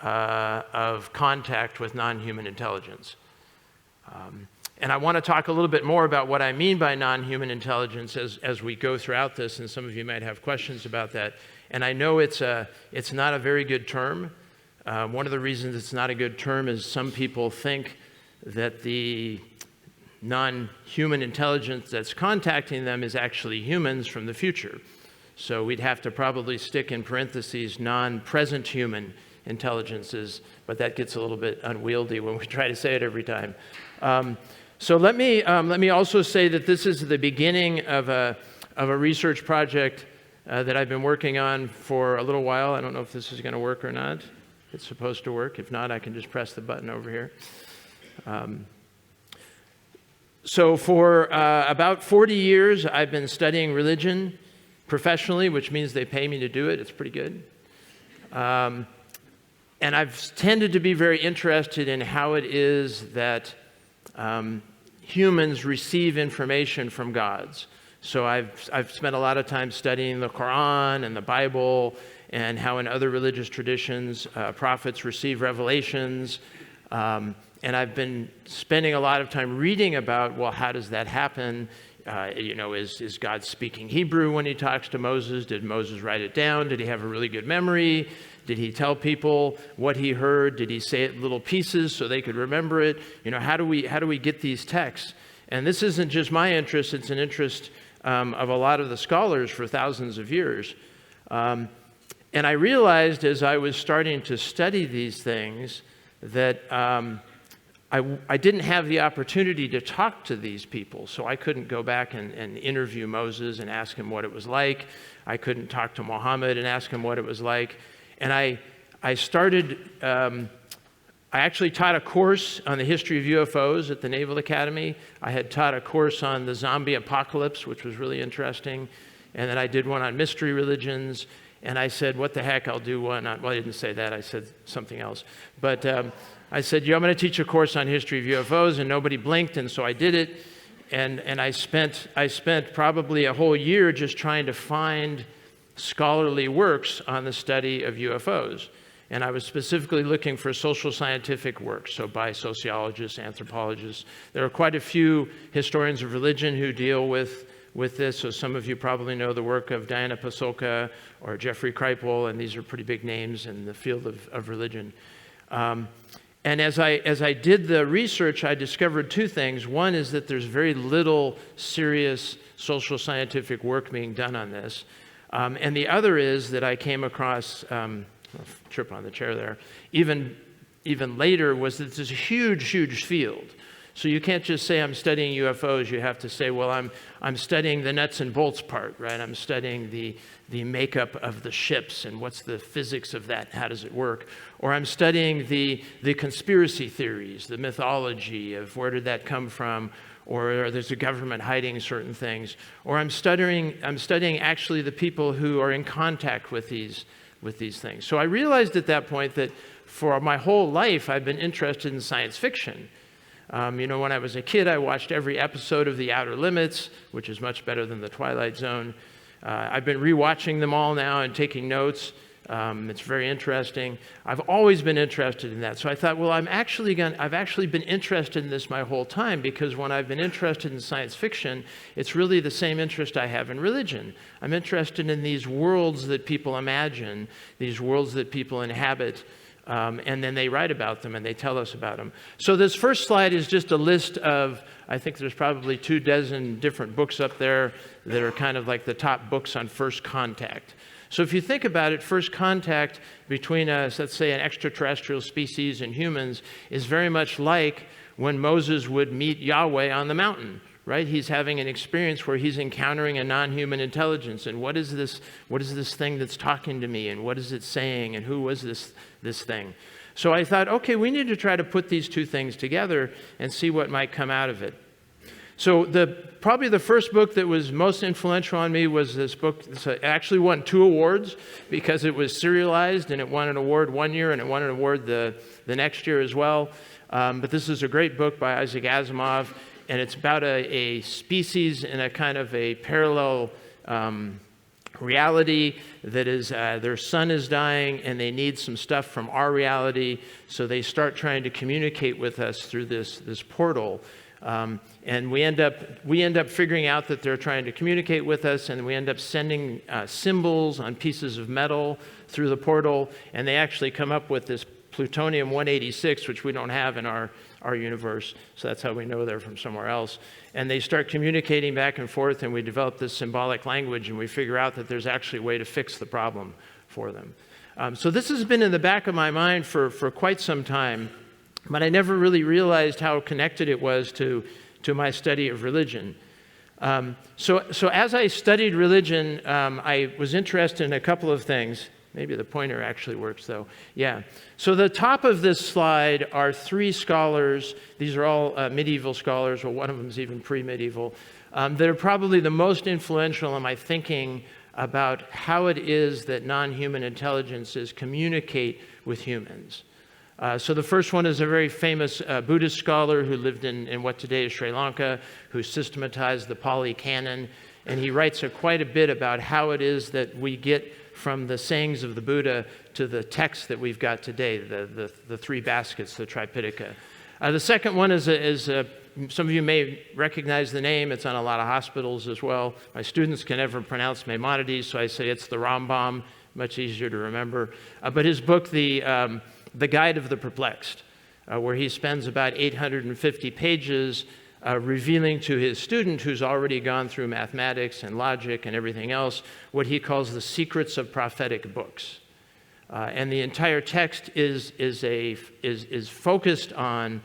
of contact with non-human intelligence. And I want to talk a little bit more about what I mean by non-human intelligence as we go throughout this, and some of you might have questions about that. And I know it's not a very good term. One of the reasons it's not a good term is some people think that the non-human intelligence that's contacting them is actually humans from the future. So we'd have to probably stick in parentheses non-present human intelligences, but that gets a little bit unwieldy when we try to say it every time. So let me also say that this is the beginning of a research project that I've been working on for a little while. I don't know if this is going to work or not. It's supposed to work. If not, I can just press the button over here. So for about 40 years, I've been studying religion professionally, which means they pay me to do it. It's pretty good. And I've tended to be very interested in how it is that humans receive information from gods. So I've spent a lot of time studying the Quran and the Bible and how in other religious traditions prophets receive revelations. And I've been spending a lot of time reading about, well, how does that happen? Is God speaking Hebrew when he talks to Moses? Did Moses write it down? Did he have a really good memory? Did he tell people what he heard? Did he say it in little pieces so they could remember it? How do we get these texts? And this isn't just my interest, it's an interest of a lot of the scholars for thousands of years. And I realized as I was starting to study these things that I didn't have the opportunity to talk to these people, so I couldn't go back and interview Moses and ask him what it was like. I couldn't talk to Muhammad and ask him what it was like. And I actually taught a course on the history of UFOs at the Naval Academy. I had taught a course on the zombie apocalypse, which was really interesting. And then I did one on mystery religions. And I said, what the heck, I'll do one on, well, I didn't say that, I said something else. But I said, I'm going to teach a course on history of UFOs, and nobody blinked, and so I did it. And I spent probably a whole year just trying to find scholarly works on the study of UFOs. And I was specifically looking for social scientific works, so by sociologists, anthropologists. There are quite a few historians of religion who deal with this. So some of you probably know the work of Diana Pasulka or Jeffrey Kripal, and these are pretty big names in the field of religion. And as I did the research, I discovered two things. One is that there's very little serious social scientific work being done on this. And the other is that I came across, trip on the chair there, even later, was that there's a huge field. So you can't just say I'm studying UFOs. You have to say, well, I'm studying the nuts and bolts part, right? I'm studying the makeup of the ships and what's the physics of that, how does it work? Or I'm studying the conspiracy theories, the mythology of where did that come from, or there's a government hiding certain things. Or I'm studying actually the people who are in contact with these things. So I realized at that point that for my whole life I've been interested in science fiction. When I was a kid, I watched every episode of The Outer Limits, which is much better than The Twilight Zone. I've been rewatching them all now and taking notes. It's very interesting. I've always been interested in that. So I thought, well, I've actually been interested in this my whole time, because when I've been interested in science fiction, it's really the same interest I have in religion. I'm interested in these worlds that people imagine, these worlds that people inhabit. And then they write about them and they tell us about them. So this first slide is just a list of, I think there's probably 24 different books up there that are kind of like the top books on first contact. So if you think about it, first contact between us, let's say an extraterrestrial species and humans, is very much like when Moses would meet Yahweh on the mountain. Right? He's having an experience where he's encountering a non-human intelligence. And what is this thing that's talking to me? And what is it saying? And who was this thing? So I thought, okay, we need to try to put these two things together and see what might come out of it. So probably the first book that was most influential on me was this book. It actually won 2 awards because it was serialized, and it won an award one year and it won an award the next year as well. But this is a great book by Isaac Asimov. And it's about a species in a kind of a parallel reality that is, their sun is dying and they need some stuff from our reality. So they start trying to communicate with us through this portal. And we end up figuring out that they're trying to communicate with us, and we end up sending symbols on pieces of metal through the portal, and they actually come up with this plutonium-186, which we don't have in our universe, so that's how we know they're from somewhere else. And they start communicating back and forth, and we develop this symbolic language, and we figure out that there's actually a way to fix the problem for them. So this has been in the back of my mind for quite some time, but I never really realized how connected it was to my study of religion. So as I studied religion, I was interested in a couple of things. Maybe the pointer actually works, though. Yeah. So the top of this slide are 3 scholars. These are all medieval scholars, or one of them is even pre-medieval. That are probably the most influential in my thinking about how it is that non-human intelligences communicate with humans. So the first one is a very famous Buddhist scholar who lived in what today is Sri Lanka, who systematized the Pali Canon, and he writes quite a bit about how it is that we get from the sayings of the Buddha to the text that we've got today, the 3 baskets, the Tripitaka. The second one is some of you may recognize the name. It's on a lot of hospitals as well. My students can never pronounce Maimonides, so I say it's the Rambam, much easier to remember. But his book, The Guide of the Perplexed, where he spends about 850 pages revealing to his student, who's already gone through mathematics and logic and everything else, what he calls the secrets of prophetic books. And the entire text is focused on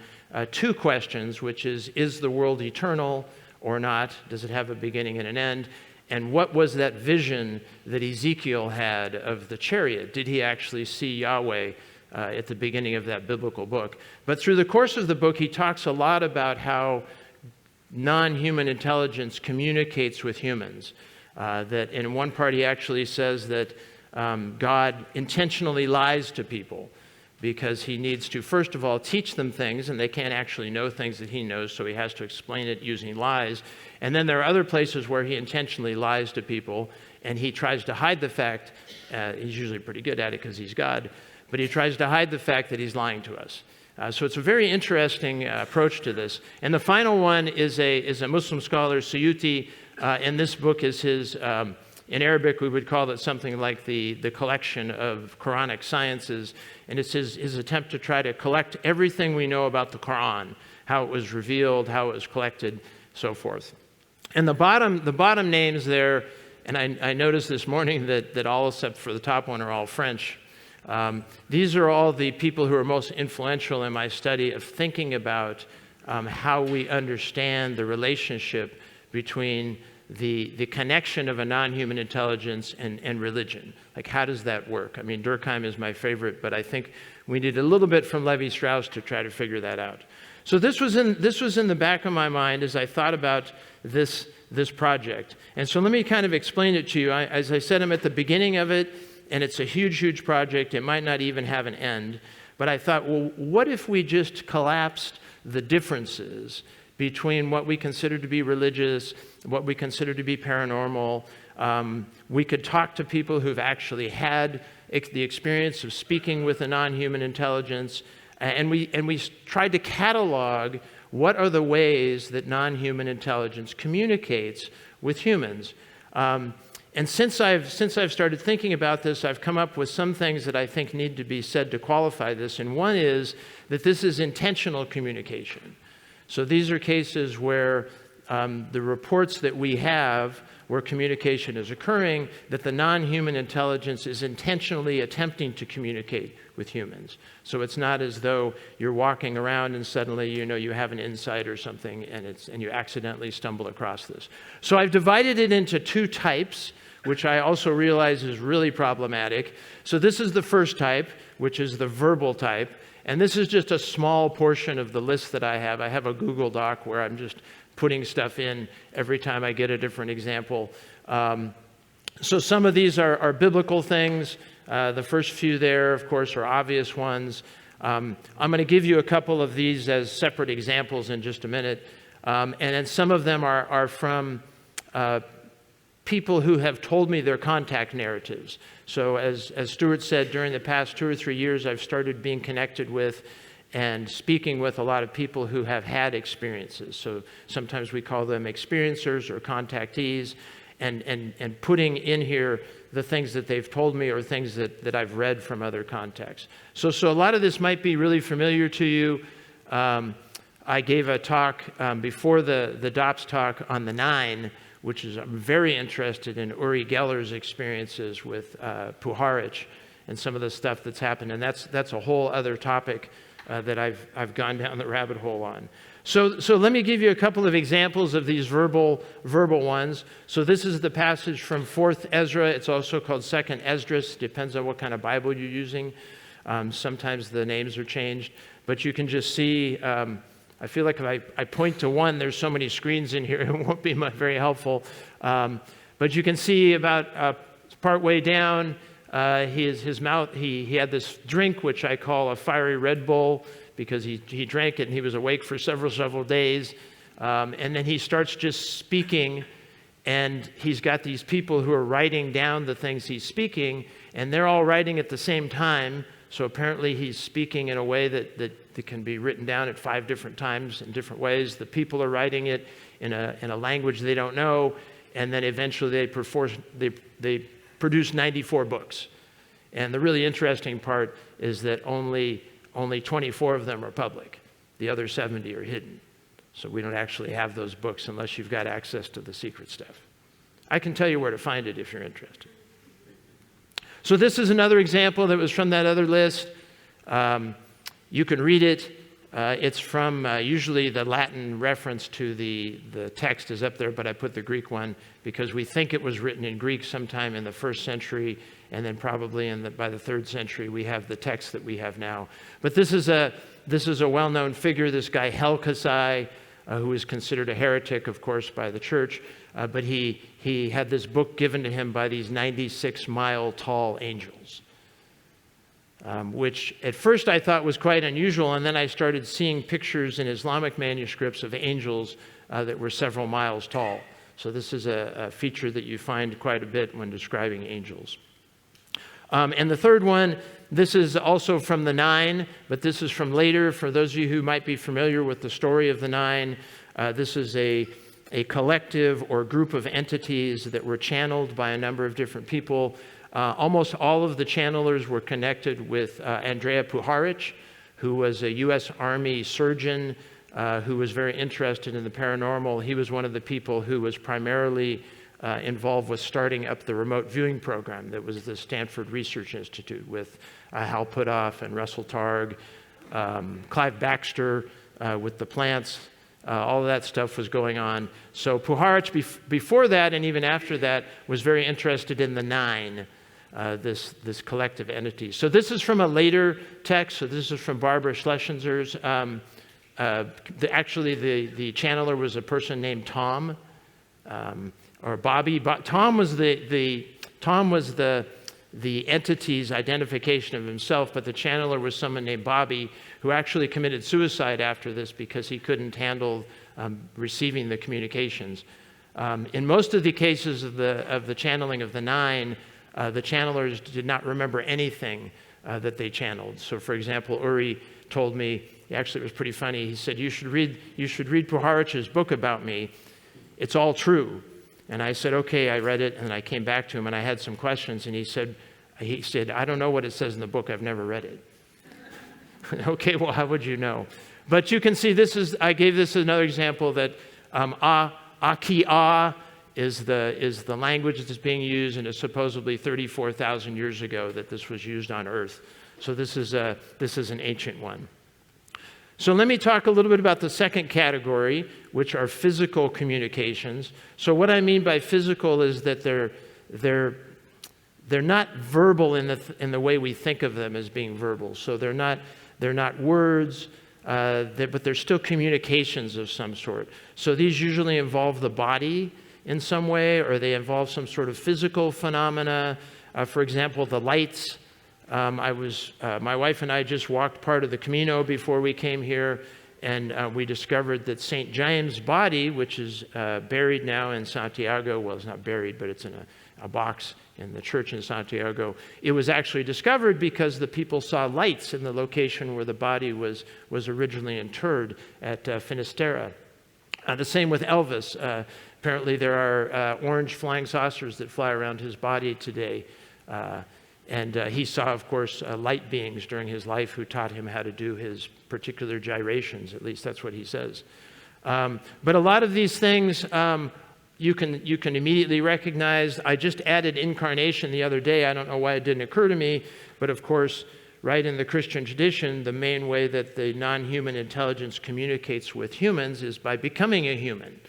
2 questions, which is the world eternal or not? Does it have a beginning and an end? And what was that vision that Ezekiel had of the chariot? Did he actually see Yahweh at the beginning of that biblical book? But through the course of the book, he talks a lot about how non-human intelligence communicates with humans. That in one part he actually says that God intentionally lies to people because he needs to, first of all, teach them things, and they can't actually know things that he knows, so he has to explain it using lies. And then there are other places where he intentionally lies to people, and he tries to hide the fact, he's usually pretty good at it because he's God, but he tries to hide the fact that he's lying to us. So it's a very interesting approach to this. And the final one is a Muslim scholar, Suyuti, and this book is his, in Arabic we would call it something like the collection of Quranic sciences, and it's his attempt to try to collect everything we know about the Quran, how it was revealed, how it was collected, so forth. And the bottom names there, and I noticed this morning that all except for the top one are all French. These are all the people who are most influential in my study of thinking about how we understand the relationship between the connection of a non-human intelligence and religion. Like, how does that work? I mean, Durkheim is my favorite, but I think we need a little bit from Levi-Strauss to try to figure that out. So this was in the back of my mind as I thought about this project. And so let me kind of explain it to you. As I said, I'm at the beginning of it, and it's a huge, huge project. It might not even have an end. But I thought, well, what if we just collapsed the differences between what we consider to be religious, what we consider to be paranormal? We could talk to people who've actually had the experience of speaking with a non-human intelligence, and we tried to catalog what are the ways that non-human intelligence communicates with humans. And since I've started thinking about this, I've come up with some things that I think need to be said to qualify this. And one is that this is intentional communication. So these are cases where the reports that we have where communication is occurring, that the non-human intelligence is intentionally attempting to communicate with humans. So it's not as though you're walking around and suddenly you have an insight or something and you accidentally stumble across this. So I've divided it into 2 types, which I also realize is really problematic. So this is the first type, which is the verbal type. And this is just a small portion of the list that I have. I have a Google Doc where I'm just putting stuff in every time I get a different example. So some of these are biblical things. The first few there, of course, are obvious ones. I'm going to give you a couple of these as separate examples in just a minute. And then some of them are from people who have told me their contact narratives. So as Stuart said, during the past 2 or 3 years, I've started being connected with and speaking with a lot of people who have had experiences. So sometimes we call them experiencers or contactees, and putting in here the things that they've told me or things that I've read from other contexts. So a lot of this might be really familiar to you. I gave a talk before the DOPS talk on the 9, which is, I'm very interested in Uri Geller's experiences with Puharich and some of the stuff that's happened. And that's a whole other topic that I've gone down the rabbit hole on. So let me give you a couple of examples of these verbal ones. So this is the passage from 4th Ezra. It's also called 2nd Esdras. Depends on what kind of Bible you're using. Sometimes the names are changed. But you can just see, I feel like if I point to one, there's so many screens in here, it won't be very helpful. But you can see about part way down, his mouth, he had this drink, which I call a fiery Red Bull, because he drank it and he was awake for several days. And then he starts just speaking, and he's got these people who are writing down the things he's speaking, and they're all writing at the same time. So apparently he's speaking in a way that can be written down at 5 different times in different ways. The people are writing it in a language they don't know, and then eventually they produce 94 books. And the really interesting part is that only 24 of them are public. The other 70 are hidden. So we don't actually have those books unless you've got access to the secret stuff. I can tell you where to find it if you're interested. So this is another example that was from that other list. You can read it. It's from usually the Latin reference to the text is up there, but I put the Greek one because we think it was written in Greek sometime in the 1st century, and then probably by the 3rd century we have the text that we have now. But this is a well-known figure, this guy Helkasai, who is considered a heretic, of course, by the church. But he had this book given to him by these 96-mile tall angels, which at first I thought was quite unusual, and then I started seeing pictures in Islamic manuscripts of angels that were several miles tall. So this is a feature that you find quite a bit when describing angels. And the third one, this is also from the 9, but this is from later. For those of you who might be familiar with the story of the 9, this is a collective or group of entities that were channeled by a number of different people. Almost all of the channelers were connected with Andrea Puharich, who was a U.S. Army surgeon who was very interested in the paranormal. He was one of the people who was primarily involved with starting up the remote viewing program that was the Stanford Research Institute with Hal Puthoff and Russell Targ, Clive Baxter with the plants. All of that stuff was going on. So Puharich, before that and even after that, was very interested in the 9, this collective entity. So this is from a later text. So this is from Barbara Schlesinger's. Actually, the channeler was a person named Tom, or Bobby. Tom was the entity's identification of himself, but the channeler was someone named Bobby, who actually committed suicide after this because he couldn't handle receiving the communications. In most of the cases of the channeling of the 9, the channelers did not remember anything that they channeled. So, for example, Uri told me, actually it was pretty funny, he said, you should read Puharich's book about me. It's all true. And I said, okay, I read it, and I came back to him, and I had some questions, and he said, I don't know what it says in the book, I've never read it. Okay, well, how would you know? But you can see I gave this another example that Akia is the language that's being used, and it's supposedly 34,000 years ago that this was used on Earth. So this is an ancient one. So let me talk a little bit about the second category, which are physical communications. So what I mean by physical is that they're not verbal in the way we think of them as being verbal. So they're not words, but they're still communications of some sort. So these usually involve the body in some way, or they involve some sort of physical phenomena. For example, the lights. My wife and I just walked part of the Camino before we came here, And we discovered that St. James' body, which is buried now in Santiago, well, it's not buried, but it's in a box in the church in Santiago, it was actually discovered because the people saw lights in the location where the body was originally interred at Finisterre. The same with Elvis. Apparently there are orange flying saucers that fly around his body today. And he saw, of course, light beings during his life who taught him how to do his particular gyrations. At least that's what he says. But a lot of these things you can immediately recognize. I just added incarnation the other day. I don't know why it didn't occur to me. But of course, right in the Christian tradition, the main way that the non-human intelligence communicates with humans is by becoming a human.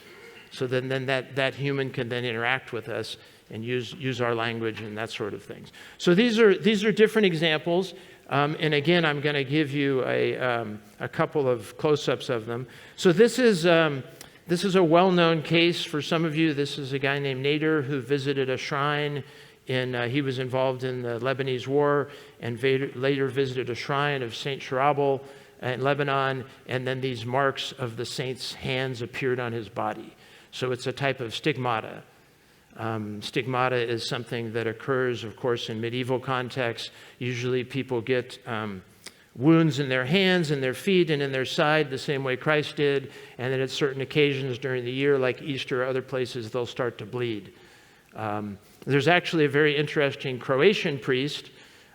So then that human can then interact with us and use our language and that sort of things. So these are different examples. And again, I'm going to give you a couple of close-ups of them. So this is a well-known case for some of you. This is a guy named Nader who visited a shrine. He was involved in the Lebanese War and later visited a shrine of Saint Cherubel in Lebanon. And then these marks of the saint's hands appeared on his body. So it's a type of stigmata. Stigmata is something that occurs, of course, in medieval contexts. Usually people get wounds in their hands and their feet and in their side the same way Christ did. And then at certain occasions during the year, like Easter or other places, they'll start to bleed. There's actually a very interesting Croatian priest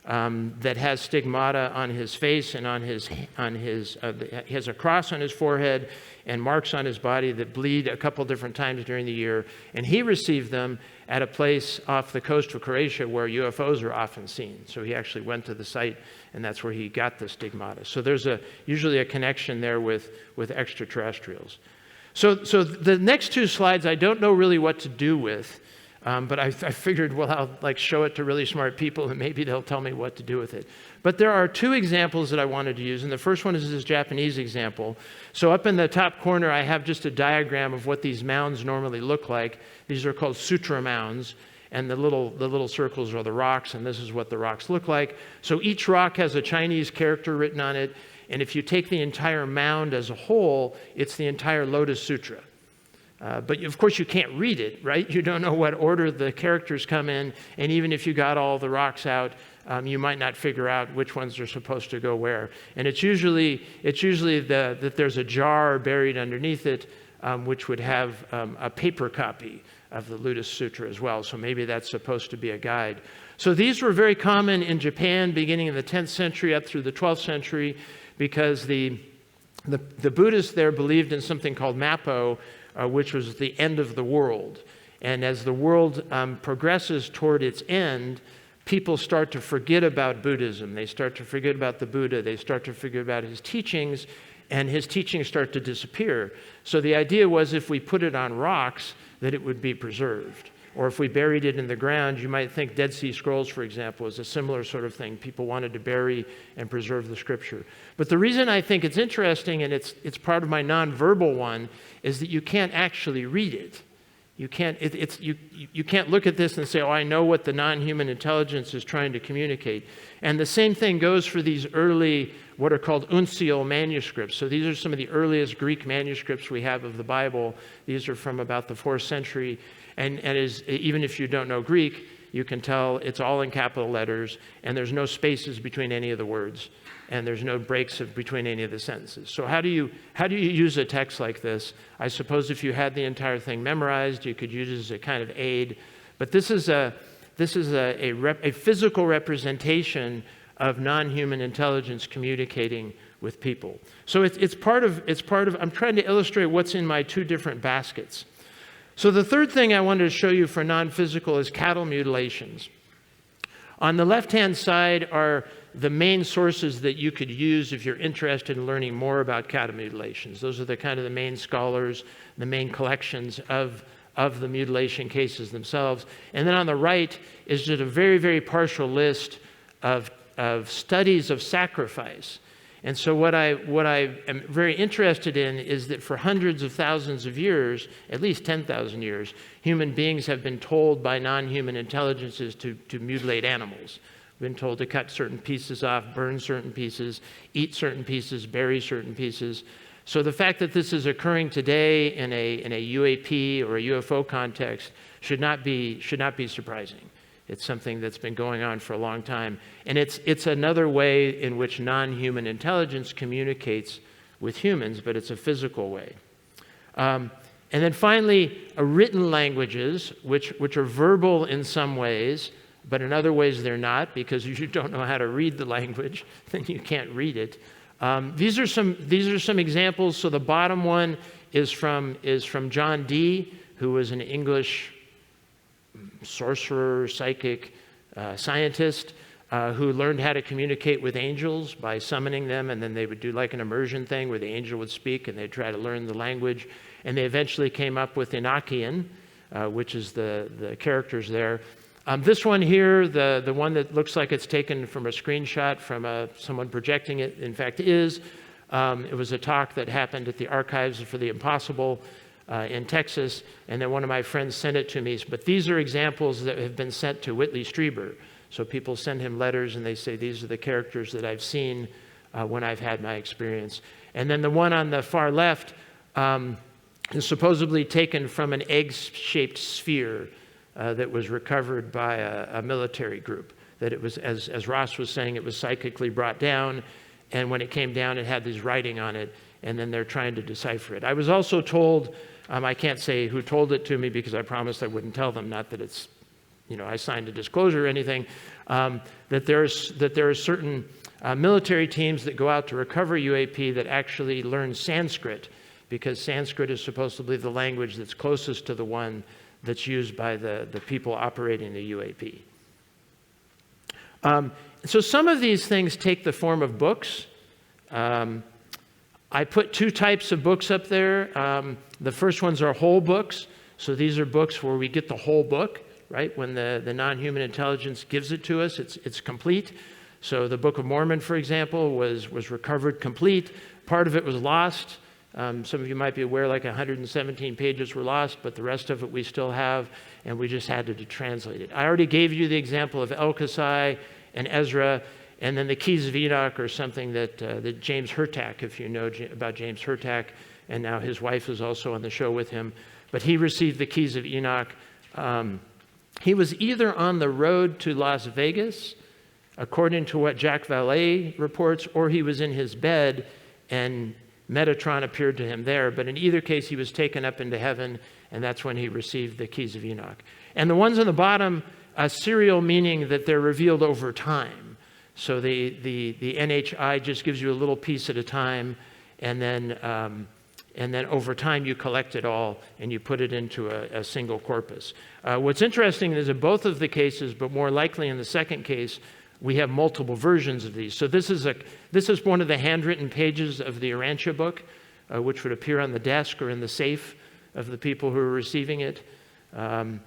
that has stigmata on his face and he has a cross on his forehead and marks on his body that bleed a couple different times during the year. And he received them at a place off the coast of Croatia where UFOs are often seen. So he actually went to the site, and that's where he got the stigmata. So there's usually a connection there with extraterrestrials. So the next two slides I don't know really what to do with. But I figured, well, I'll show it to really smart people and maybe they'll tell me what to do with it. But there are two examples that I wanted to use. And the first one is this Japanese example. So up in the top corner, I have just a diagram of what these mounds normally look like. These are called sutra mounds. And the little circles are the rocks. And this is what the rocks look like. So each rock has a Chinese character written on it. And if you take the entire mound as a whole, it's the entire Lotus Sutra. But of course you can't read it, right? You don't know what order the characters come in, and even if you got all the rocks out, you might not figure out which ones are supposed to go where. And it's usually that there's a jar buried underneath it, which would have a paper copy of the Lotus Sutra as well. So maybe that's supposed to be a guide. So these were very common in Japan beginning in the 10th century up through the 12th century because the Buddhists there believed in something called Mappo, which was the end of the world. And as the world progresses toward its end, people start to forget about Buddhism. They start to forget about the Buddha. They start to forget about his teachings, and his teachings start to disappear. So the idea was if we put it on rocks, that it would be preserved. Or if we buried it in the ground, you might think Dead Sea Scrolls, for example, is a similar sort of thing. People wanted to bury and preserve the scripture. But the reason I think it's interesting, and it's part of my nonverbal one, is that you can't actually read it. You can't look at this and say, oh, I know what the non-human intelligence is trying to communicate. And the same thing goes for these early, what are called uncial manuscripts. So these are some of the earliest Greek manuscripts we have of the Bible. These are from about the 4th century. And even if you don't know Greek, you can tell it's all in capital letters, and there's no spaces between any of the words, and there's no breaks between any of the sentences. So how do you use a text like this? I suppose if you had the entire thing memorized, you could use it as a kind of aid. But this is a physical representation of non-human intelligence communicating with people. So it's part of. I'm trying to illustrate what's in my two different baskets. So the third thing I wanted to show you for non-physical is cattle mutilations. On the left-hand side are the main sources that you could use if you're interested in learning more about cattle mutilations. Those are the main scholars, the main collections of the mutilation cases themselves. And then on the right is just a very, very partial list of studies of sacrifice. And so what I am very interested in is that for hundreds of thousands of years, at least 10,000 years, human beings have been told by non-human intelligences to mutilate animals. We've been told to cut certain pieces off, burn certain pieces, eat certain pieces, bury certain pieces. So the fact that this is occurring today in a UAP or a UFO context should not be surprising. It's something that's been going on for a long time. And it's another way in which non-human intelligence communicates with humans, but it's a physical way. And then finally, written languages, which are verbal in some ways, but in other ways they're not, because if you don't know how to read the language, then you can't read it. These are some examples. So the bottom one is from John Dee, who was an English sorcerer, psychic, scientist, who learned how to communicate with angels by summoning them, and then they would do like an immersion thing where the angel would speak and they'd try to learn the language. And they eventually came up with Enochian, which is the characters there. This one here, the one that looks like it's taken from a screenshot from someone projecting it, in fact is. It was a talk that happened at the Archives for the Impossible in Texas, and then one of my friends sent it to me. But these are examples that have been sent to Whitley Strieber. So people send him letters and they say, these are the characters that I've seen when I've had my experience. And then the one on the far left is supposedly taken from an egg-shaped sphere that was recovered by a military group. That it was, as Ross was saying, it was psychically brought down, and when it came down, it had this writing on it, and then they're trying to decipher it. I was also told, I can't say who told it to me because I promised I wouldn't tell them, not that it's, I signed a disclosure or anything, that there are certain military teams that go out to recover UAP that actually learn Sanskrit, because Sanskrit is supposed to be the language that's closest to the one that's used by the people operating the UAP. So some of these things take the form of books. I put two types of books up there. The first ones are whole books. So these are books where we get the whole book, right? When the non-human intelligence gives it to us, it's complete. So the Book of Mormon, for example, was recovered complete. Part of it was lost. Some of you might be aware, like 117 pages were lost, but the rest of it we still have, and we just had to translate it. I already gave you the example of Elkasai and Ezra, and then the Keys of Enoch are something that James Hurtak, if you know about James Hurtak, and now his wife is also on the show with him, but he received the Keys of Enoch. He was either on the road to Las Vegas, according to what Jacques Vallée reports, or he was in his bed and Metatron appeared to him there, but in either case, he was taken up into heaven, and that's when he received the Keys of Enoch. And the ones on the bottom, serial, meaning that they're revealed over time. So the NHI just gives you a little piece at a time, and then over time you collect it all and you put it into a single corpus. What's interesting is in both of the cases, but more likely in the second case, we have multiple versions of these. So this is one of the handwritten pages of the Urantia book, which would appear on the desk or in the safe of the people who are receiving it. And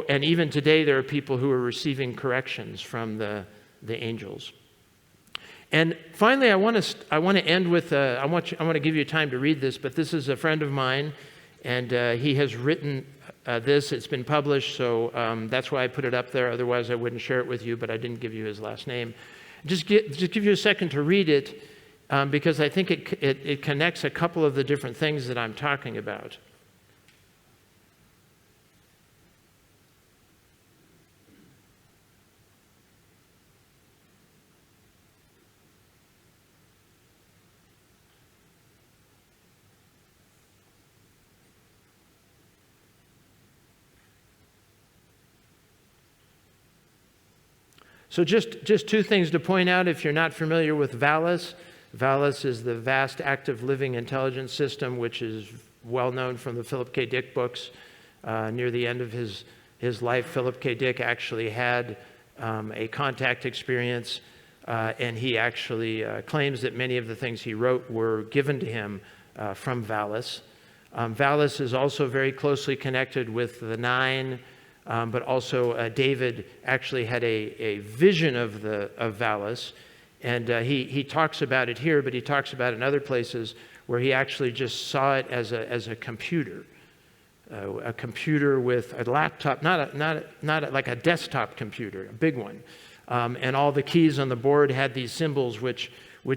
even today, there are people who are receiving corrections from the angels. And finally, I want to end with I want to give you time to read this, but this is a friend of mine, and he has written this. It's been published, so that's why I put it up there. Otherwise, I wouldn't share it with you, but I didn't give you his last name. Just give you a second to read it, because I think it connects a couple of the different things that I'm talking about. So just two things to point out if you're not familiar with VALIS. VALIS is the Vast Active Living Intelligence System, which is well known from the Philip K. Dick books. Near the end of his life, Philip K. Dick actually had a contact experience, and he actually claims that many of the things he wrote were given to him from VALIS. VALIS is also very closely connected with the Nine, but also David actually had a vision of VALIS, and he talks about it here, but he talks about it in other places where he actually just saw it as a computer with a laptop, not like a desktop computer, a big one, and all the keys on the board had these symbols, which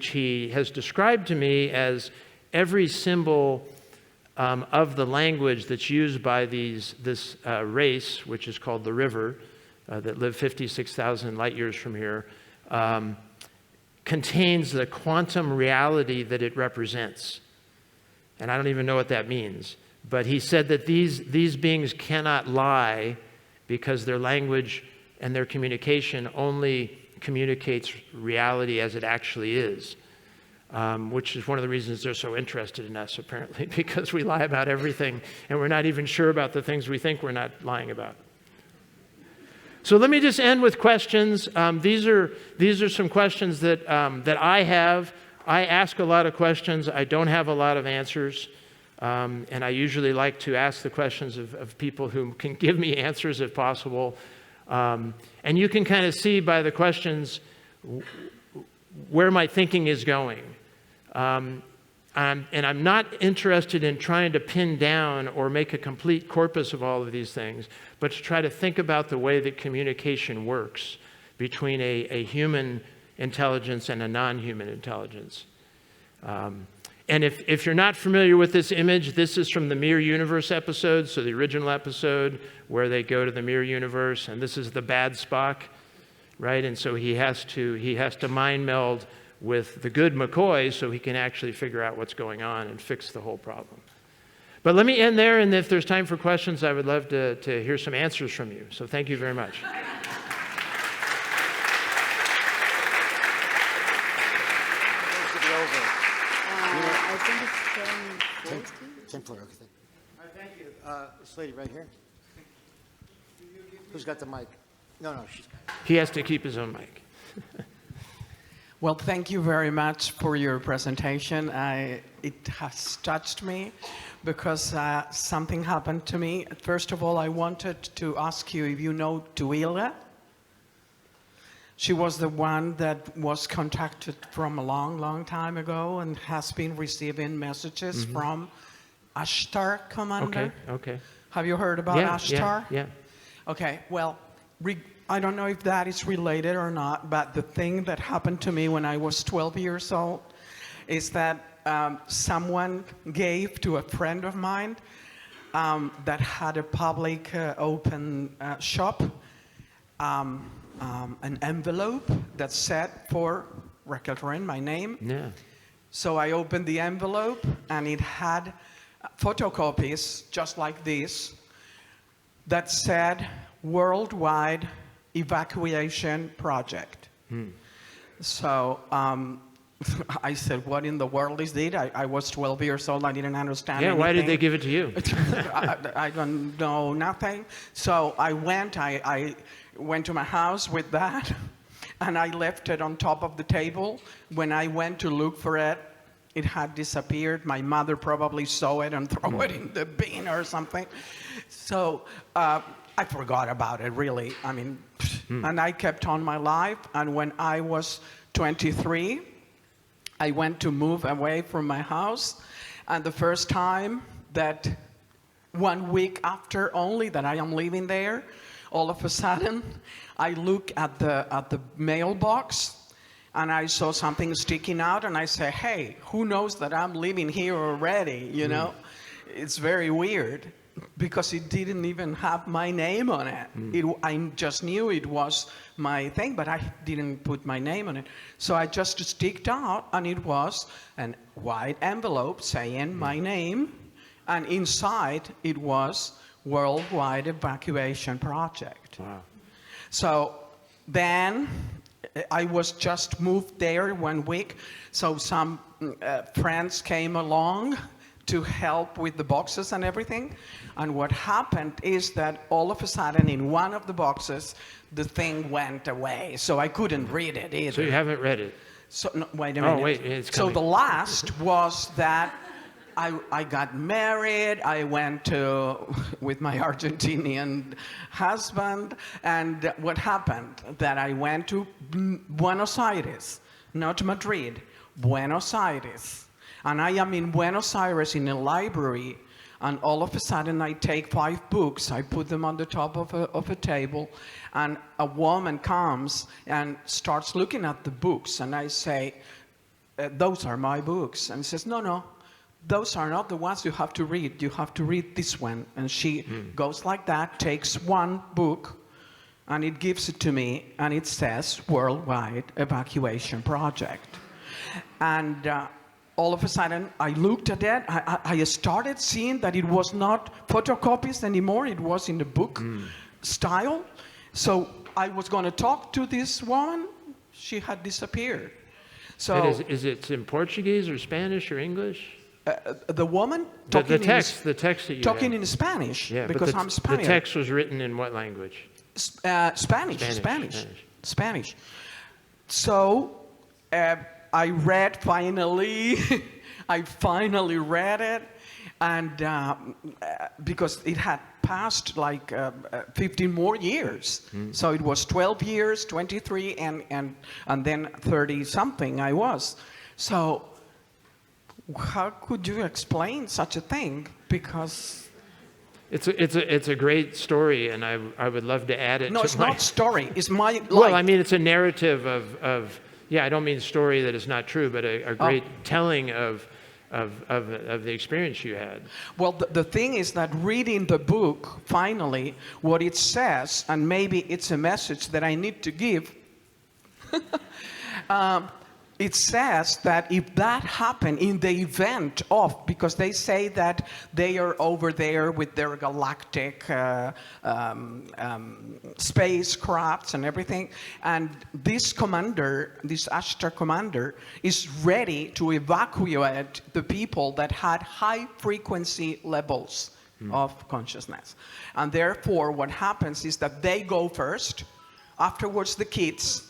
he has described to me as every symbol of the language that's used by this race, which is called the River, that live 56,000 light years from here, contains the quantum reality that it represents. And I don't even know what that means. But he said that these beings cannot lie because their language and their communication only communicates reality as it actually is, which is one of the reasons they're so interested in us, apparently, because we lie about everything and we're not even sure about the things we think we're not lying about. So let me just end with questions. These are some questions that I have. I ask a lot of questions. I don't have a lot of answers. And I usually like to ask the questions of people who can give me answers if possible. And you can kind of see by the questions where my thinking is going. And I'm not interested in trying to pin down or make a complete corpus of all of these things, but to try to think about the way that communication works between a human intelligence and a non-human intelligence. And if you're not familiar with this image, this is from the Mirror Universe episode, so the original episode where they go to the Mirror Universe, and this is the bad Spock, right? And so he has to mind meld with the good McCoy so he can actually figure out what's going on and fix the whole problem. But let me end there, and if there's time for questions, I would love to hear some answers from you. So thank you very much. I think it's 10:40. 10:40, okay. Thank you. This lady right here. Who's got the mic? No, she's got it. He has to keep his own mic. Well, thank you very much for your presentation. It has touched me because something happened to me. First of all, I wanted to ask you if you know Tuila. She was the one that was contacted from a long, long time ago and has been receiving messages from Ashtar Commander. Okay. Have you heard about Ashtar? Yeah. Okay, well, I don't know if that is related or not, but the thing that happened to me when I was 12 years old is that someone gave to a friend of mine that had a public open shop an envelope that said for Raquel, my name. Yeah. So I opened the envelope and it had photocopies just like this that said Worldwide Evacuation Project. So I said, what in the world is it? I was 12 years old. I didn't understand anything. Why did they give it to you? I don't know nothing. So I went to my house with that, and I left it on top of the table. When I went to look for it, it had disappeared. My mother probably saw it and threw it in the bin or something. So I forgot about it, really. I mean, and I kept on my life. And when I was 23, I went to move away from my house. And the first time that 1 week after only that I am living there, all of a sudden, I look at the mailbox and I saw something sticking out and I say, hey, who knows that I'm living here already, you know? It's very weird because it didn't even have my name on it. I just knew it was my thing, but I didn't put my name on it. So I just sticked out and it was a white envelope saying my name, and inside it was Worldwide Evacuation Project. Wow. So then I was just moved there 1 week. So some friends came along to help with the boxes and everything. And what happened is that all of a sudden in one of the boxes, the thing went away. So I couldn't read it either. So you haven't read it? So no, wait a minute. Oh, wait, it's so coming. the last was that I got married. I went with my Argentinian husband. And what happened? That I went to Buenos Aires, not Madrid, Buenos Aires. And I am in Buenos Aires in a library. And all of a sudden, I take 5 books. I put them on the top of a table. And a woman comes and starts looking at the books. And I say, those are my books. And he says, no, those are not the ones you have to read. You have to read this one. And she goes like that, takes one book, and it gives it to me, and it says Worldwide Evacuation Project. And all of a sudden, I looked at it. I started seeing that it was not photocopies anymore. It was in the book style. So I was going to talk to this woman. She had disappeared. So And is it in Portuguese or Spanish or English? the woman talking The text that you talking had. in Spanish, Yeah, because but I'm Spanish. the text was written in what language? Spanish. So I read finally. I finally read it, and because it had passed like 15 more years, so it was 12 years, 23, and then 30 something I was. So how could you explain such a thing? Because It's a great story, and I would love to add it. no, to it's my, not story. It's my life. Well, I mean, it's a narrative of yeah. I don't mean story that is not true, but a great telling of the experience you had. Well, the thing is that reading the book, finally, what it says, and maybe it's a message that I need to give, it says that if that happened in the event of, because they say that they are over there with their galactic spacecrafts and everything, and this commander, this Ashtar commander, is ready to evacuate the people that had high frequency levels of consciousness. And therefore, what happens is that they go first, afterwards the kids,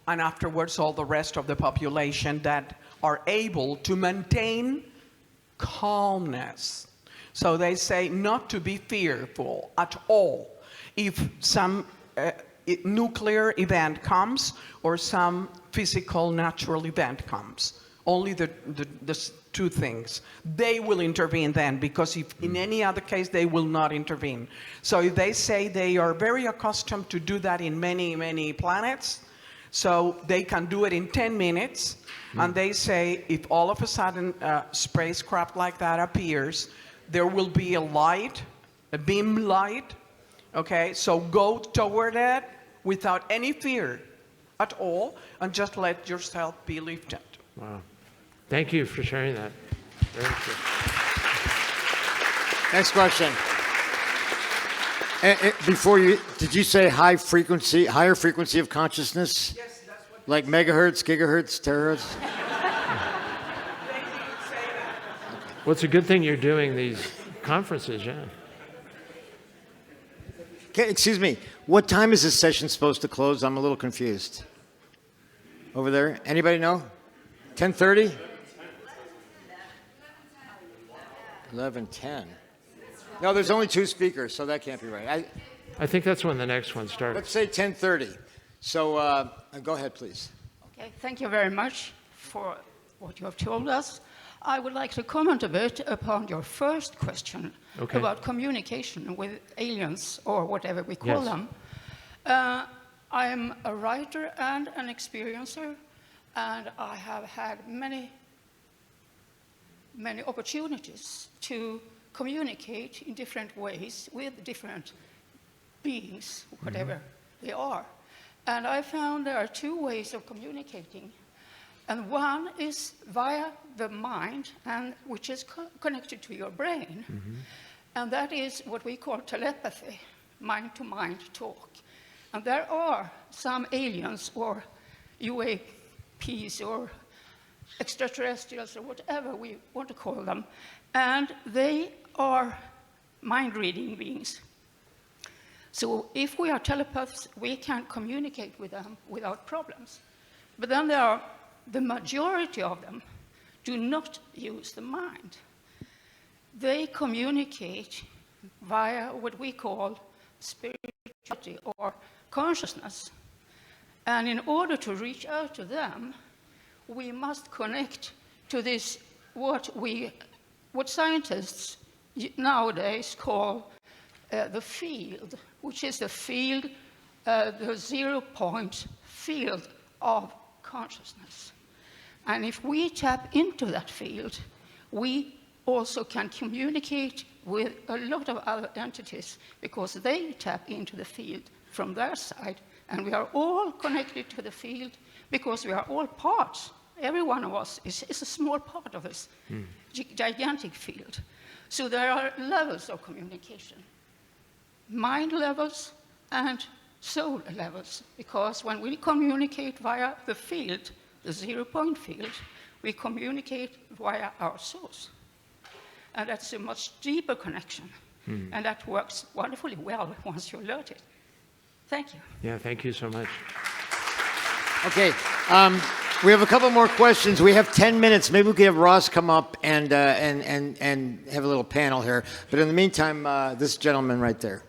and afterwards all the rest of the population that are able to maintain calmness. So they say not to be fearful at all if some nuclear event comes or some physical natural event comes. Only the two things. They will intervene then, because if in any other case they will not intervene. So if they say they are very accustomed to do that in many, many planets, so they can do it in 10 minutes, and they say if all of a sudden a spacecraft like that appears, there will be a light, a beam light, okay? So go toward it without any fear at all, and just let yourself be lifted. Wow. Thank you for sharing that. Very interesting. Next question. Before you, did you say higher frequency of consciousness? Yes, that's what. Like megahertz, gigahertz, terahertz? Well, it's a good thing you're doing these conferences, yeah. Okay, excuse me. What time is this session supposed to close? I'm a little confused. Over there, anybody know? 10:30? 11:10. No, there's only two speakers, so that can't be right. I think that's when the next one starts. Let's say 10:30. So go ahead, please. Okay, thank you very much for what you have told us. I would like to comment a bit upon your first question about communication with aliens, or whatever we call them. I am a writer and an experiencer, and I have had many opportunities to communicate in different ways with different beings, whatever they are. And I found there are two ways of communicating. And one is via the mind, and which is connected to your brain. And that is what we call telepathy, mind-to-mind talk. And there are some aliens or UAPs or extraterrestrials or whatever we want to call them, and they are mind-reading beings. So if we are telepaths, we can communicate with them without problems. But then there are the majority of them do not use the mind. They communicate via what we call spirituality or consciousness. And in order to reach out to them, we must connect to this, what scientists nowadays call the field, which is the field, the 0-point field of consciousness. And if we tap into that field, we also can communicate with a lot of other entities because they tap into the field from their side. And we are all connected to the field because we are all parts. Every one of us is a small part of this gigantic field. So there are levels of communication, mind levels and soul levels, because when we communicate via the field, the 0-point field, we communicate via our souls. And that's a much deeper connection. And that works wonderfully well once you learn it. Thank you. Yeah, thank you so much. Okay, we have a couple more questions. We have 10 minutes. Maybe we could have Ross come up and have a little panel here. But in the meantime, this gentleman right there.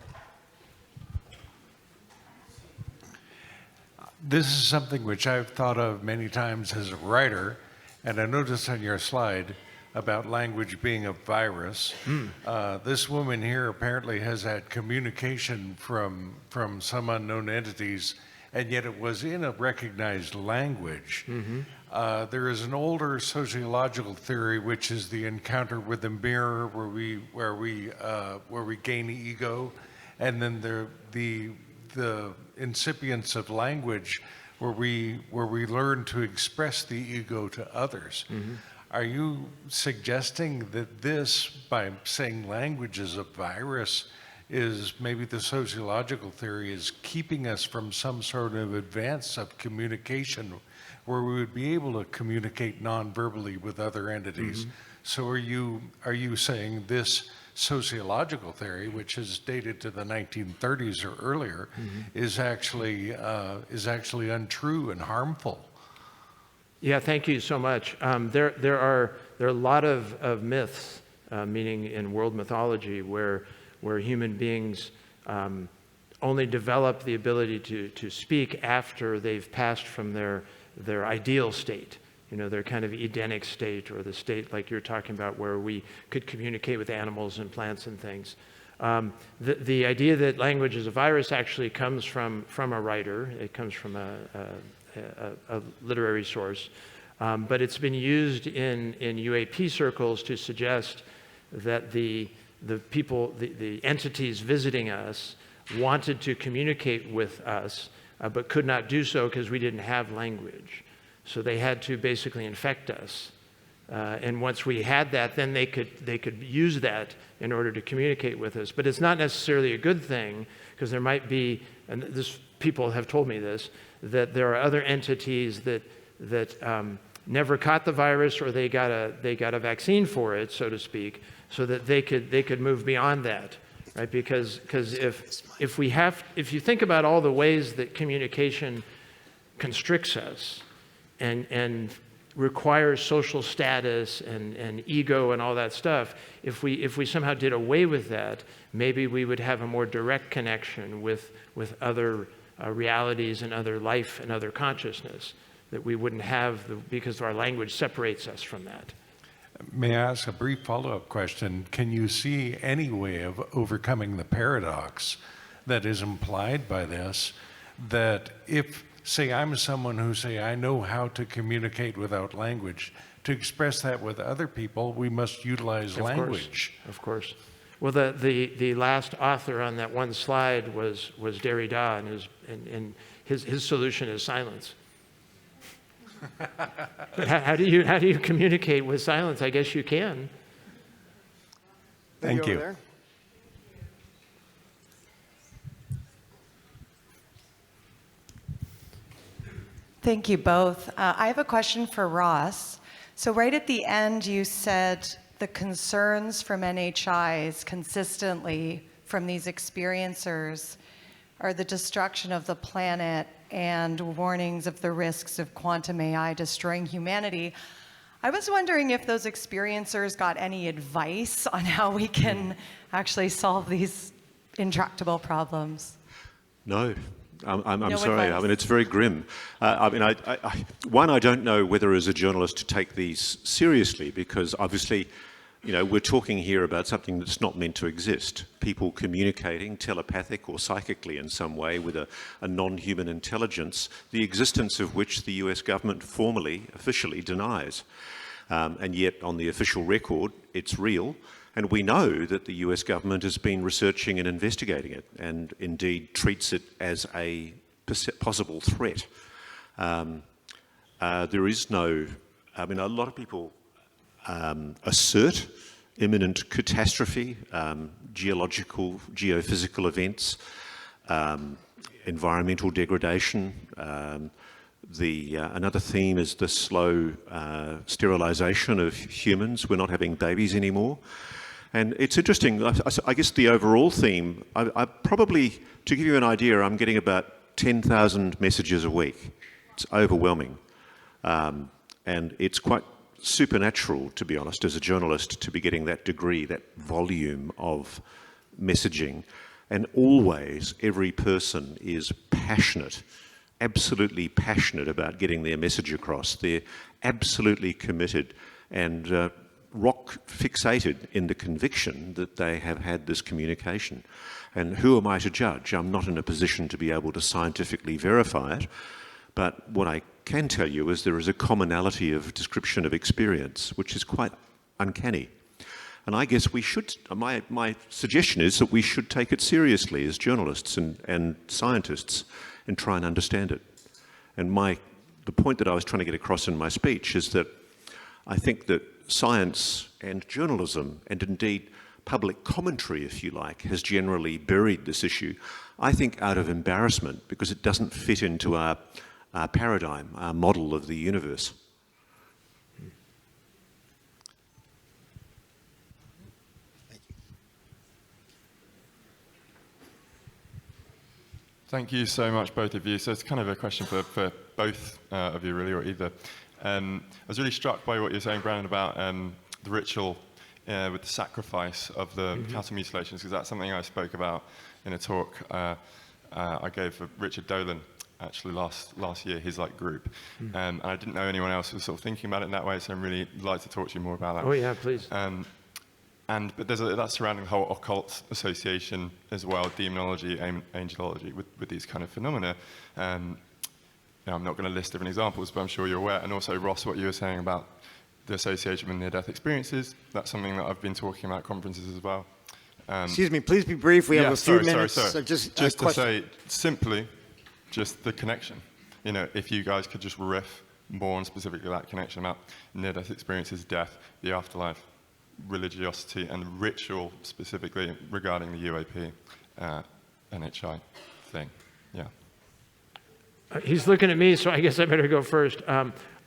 This is something which I've thought of many times as a writer, and I noticed on your slide about language being a virus. This woman here apparently has had communication from some unknown entities, and yet it was in a recognized language. There is an older sociological theory, which is the encounter with the mirror, where we gain ego, and then the incipience of language, where we learn to express the ego to others. Are you suggesting that this, by saying language is a virus, is maybe the sociological theory is keeping us from some sort of advance of communication where we would be able to communicate non-verbally with other entities? So are you saying this sociological theory, which is dated to the 1930s or earlier, is actually untrue and harmful? Yeah, thank you so much. There are a lot of myths, meaning in world mythology, where human beings only develop the ability to speak after they've passed from their ideal state, their kind of Edenic state, or the state like you're talking about where we could communicate with animals and plants and things. The idea that language is a virus actually comes from a writer. It comes from a literary source, but it's been used in UAP circles to suggest that the people, the entities visiting us wanted to communicate with us, but could not do so because we didn't have language. So they had to basically infect us. And once we had that, then they could use that in order to communicate with us. But it's not necessarily a good thing, because there might be, and people have told me this, that there are other entities that never caught the virus, or they got a vaccine for it, so to speak, so that they could move beyond that, right? Because if you think about all the ways that communication constricts us and requires social status and ego and all that stuff, if we somehow did away with that, maybe we would have a more direct connection with other realities and other life and other consciousness that we wouldn't have because our language separates us from that. May I ask a brief follow-up question? Can you see any way of overcoming the paradox that is implied by this, that if, say, I'm someone who I know how to communicate without language, to express that with other people, we must utilize language? Of course. Well, the last author on that one slide was Derrida, and his solution is silence. But how do you communicate with silence? I guess you can. Thank you. Thank you both. I have a question for Ross. So right at the end, you said the concerns from NHIs consistently from these experiencers are the destruction of the planet and warnings of the risks of quantum AI destroying humanity. I was wondering if those experiencers got any advice on how we can actually solve these intractable problems. No. I'm No sorry. advice. I mean, it's very grim. I don't know whether as a journalist to take these seriously, because obviously, we're talking here about something that's not meant to exist. People communicating telepathic or psychically in some way with a non-human intelligence, the existence of which the US government formally, officially denies. And yet, on the official record, it's real. And we know that the US government has been researching and investigating it, and indeed treats it as a possible threat. There is no, I mean, a lot of people assert imminent catastrophe, geological, geophysical events, environmental degradation. Another theme is the slow sterilization of humans. We're not having babies anymore. And it's interesting, I guess the overall theme, I probably, to give you an idea, I'm getting about 10,000 messages a week. It's overwhelming. And it's quite supernatural, to be honest, as a journalist, to be getting that degree, that volume of messaging. And always, every person is passionate, absolutely passionate about getting their message across. They're absolutely committed and rock fixated in the conviction that they have had this communication. And who am I to judge? I'm not in a position to be able to scientifically verify it, but what I can tell you is there is a commonality of description of experience, which is quite uncanny. And I guess we should, my suggestion is that we should take it seriously as journalists and scientists and try and understand it. And the point that I was trying to get across in my speech is that I think that science and journalism, and indeed public commentary, if you like, has generally buried this issue, I think out of embarrassment, because it doesn't fit into our paradigm, our model of the universe. Thank you so much, both of you. So it's kind of a question for both of you, really, or either. I was really struck by what you're saying, Brannon, about the ritual with the sacrifice of the cattle mutilations, because that's something I spoke about in a talk I gave for Richard Dolan, actually last year, his group. And I didn't know anyone else was sort of thinking about it in that way, so I'm really like to talk to you more about that. Oh yeah, please. But that's surrounding the whole occult association as well, demonology, angelology, with these kind of phenomena. I'm not going to list different examples, but I'm sure you're aware. And also, Ross, what you were saying about the association with near-death experiences, that's something that I've been talking about at conferences as well. Excuse me, please be brief. We have a few minutes. Sorry. So just to say, simply, just the connection. If you guys could just riff more on specifically that connection about near-death experiences, death, the afterlife, religiosity, and ritual specifically regarding the UAP, NHI thing. Yeah. He's looking at me, so I guess I better go first.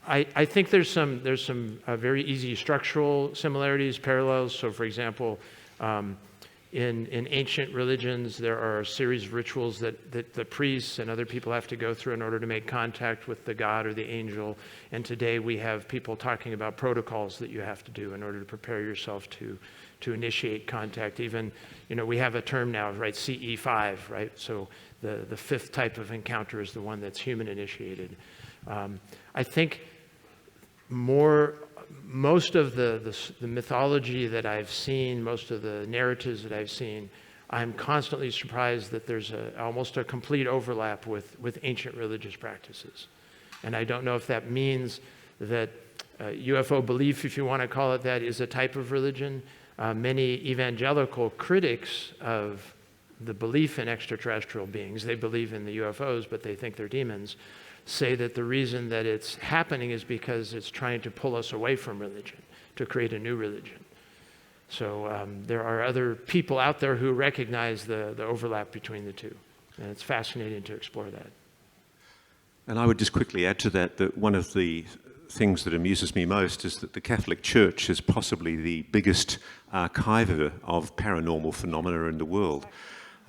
I think there's some very easy structural similarities, parallels. So, for example, in ancient religions, there are a series of rituals that the priests and other people have to go through in order to make contact with the god or the angel. And today we have people talking about protocols that you have to do in order to prepare yourself to initiate contact. Even, we have a term now, right, CE5, right? So the fifth type of encounter is the one that's human initiated. I think most of the mythology that I've seen, most of the narratives that I've seen, I'm constantly surprised that there's almost a complete overlap with ancient religious practices. And I don't know if that means that UFO belief, if you want to call it that, is a type of religion. Many evangelical critics of the belief in extraterrestrial beings, they believe in the UFOs, but they think they're demons, say that the reason that it's happening is because it's trying to pull us away from religion, to create a new religion. So there are other people out there who recognize the overlap between the two. And it's fascinating to explore that. And I would just quickly add to that one of the things that amuses me most is that the Catholic Church is possibly the biggest archiver of paranormal phenomena in the world.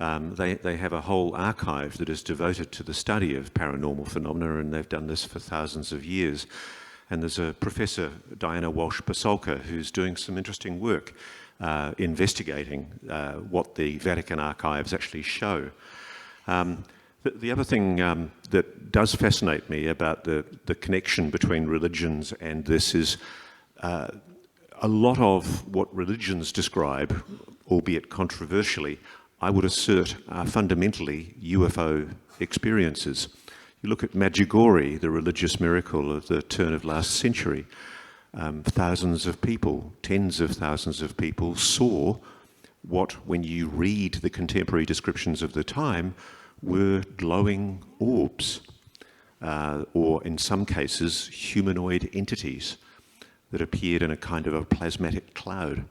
They have a whole archive that is devoted to the study of paranormal phenomena, and they've done this for thousands of years. And there's a Professor, Diana Walsh-Pasolka, who's doing some interesting work investigating what the Vatican archives actually show. The other thing that does fascinate me about the connection between religions and this is a lot of what religions describe, albeit controversially, I would assert are fundamentally UFO experiences. You look at Medjugorje, the religious miracle of the turn of last century. thousands of people, tens of thousands of people saw what, when you read the contemporary descriptions of the time, were glowing orbs, or in some cases, humanoid entities that appeared in a kind of a plasmatic cloud,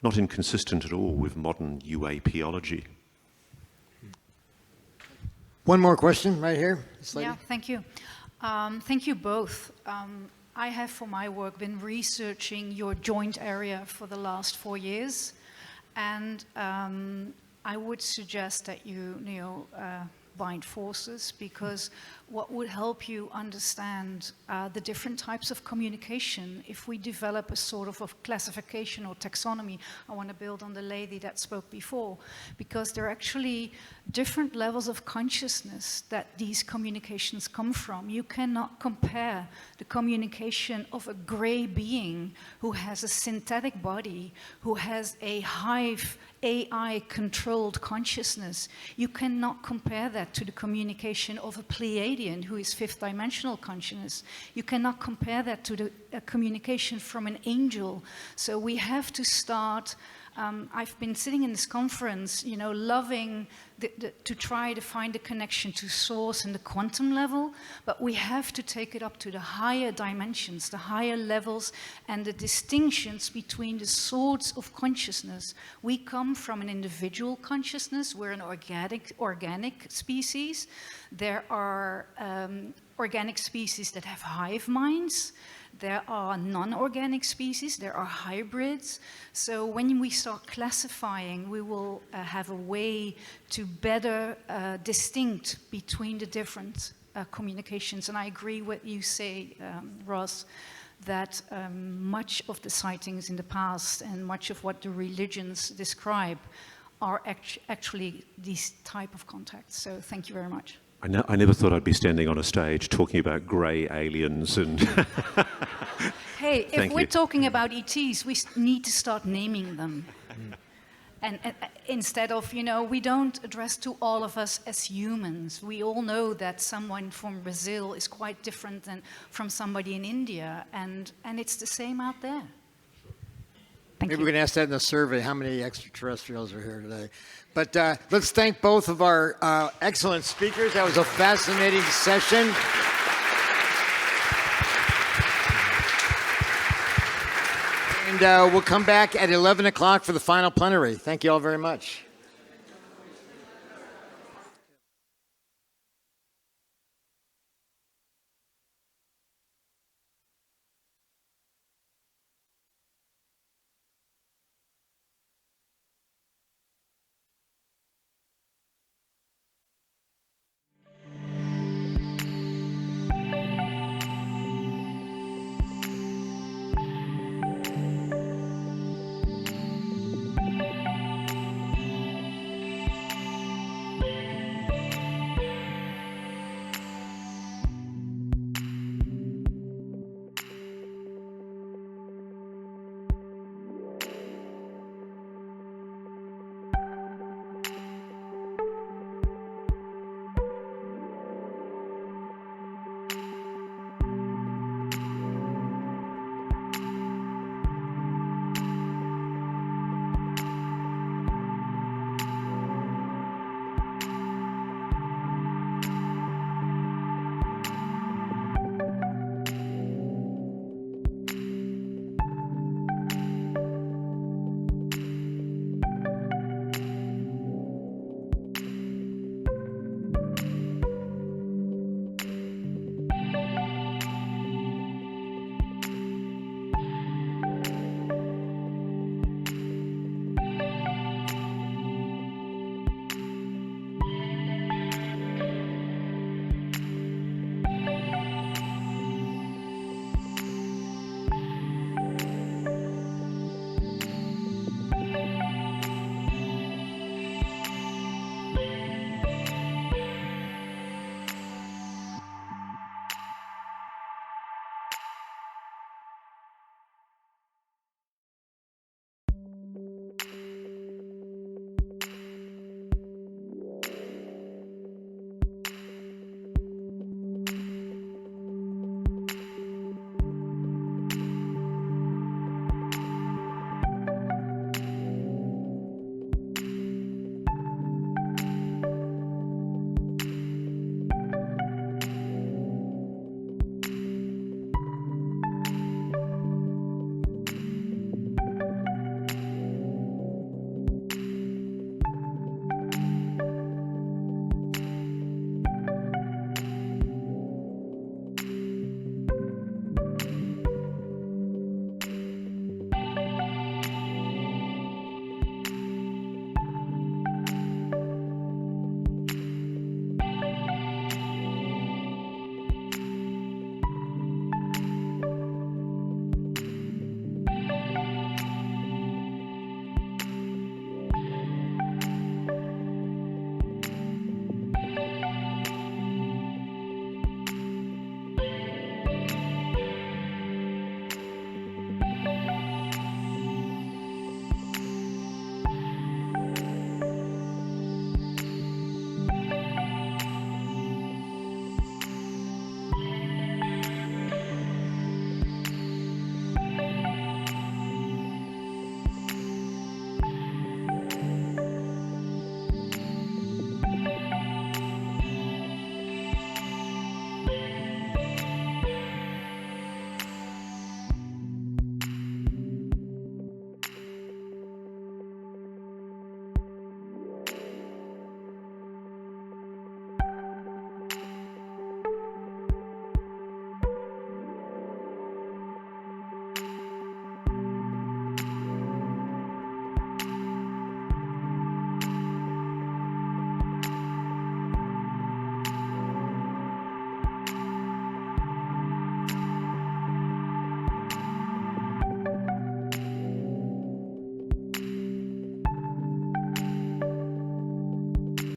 not inconsistent at all with modern UAPology. One more question right here. This lady. Yeah, thank you. Thank you both. I have, for my work, been researching your joint area for the last 4 years, and I would suggest that you bind forces, because what would help you understand the different types of communication, if we develop a sort of classification or taxonomy. I want to build on the lady that spoke before, because there are actually different levels of consciousness that these communications come from. You cannot compare the communication of a gray being who has a synthetic body, who has a hive AI-controlled consciousness. You cannot compare that to the communication of a Pleiadian, who is fifth-dimensional consciousness. You cannot compare that to the communication from an angel. So we have to start. I've been sitting in this conference, loving to try to find a connection to source and the quantum level, but we have to take it up to the higher dimensions, the higher levels, and the distinctions between the sorts of consciousness. We come from an individual consciousness. We're an organic species. There are organic species that have hive minds. There are non-organic species, there are hybrids. So when we start classifying, we will have a way to better distinct between the different communications. And I agree with you say, Ross, that much of the sightings in the past and much of what the religions describe are actually these type of contacts. So thank you very much. I never thought I'd be standing on a stage talking about grey aliens and... Hey, if we're talking about ETs, we need to start naming them. And instead of, we don't address to all of us as humans. We all know that someone from Brazil is quite different than from somebody in India, and it's the same out there. Maybe we can ask that in the survey, how many extraterrestrials are here today. But let's thank both of our excellent speakers. That was a fascinating session. And we'll come back at 11 o'clock for the final plenary. Thank you all very much.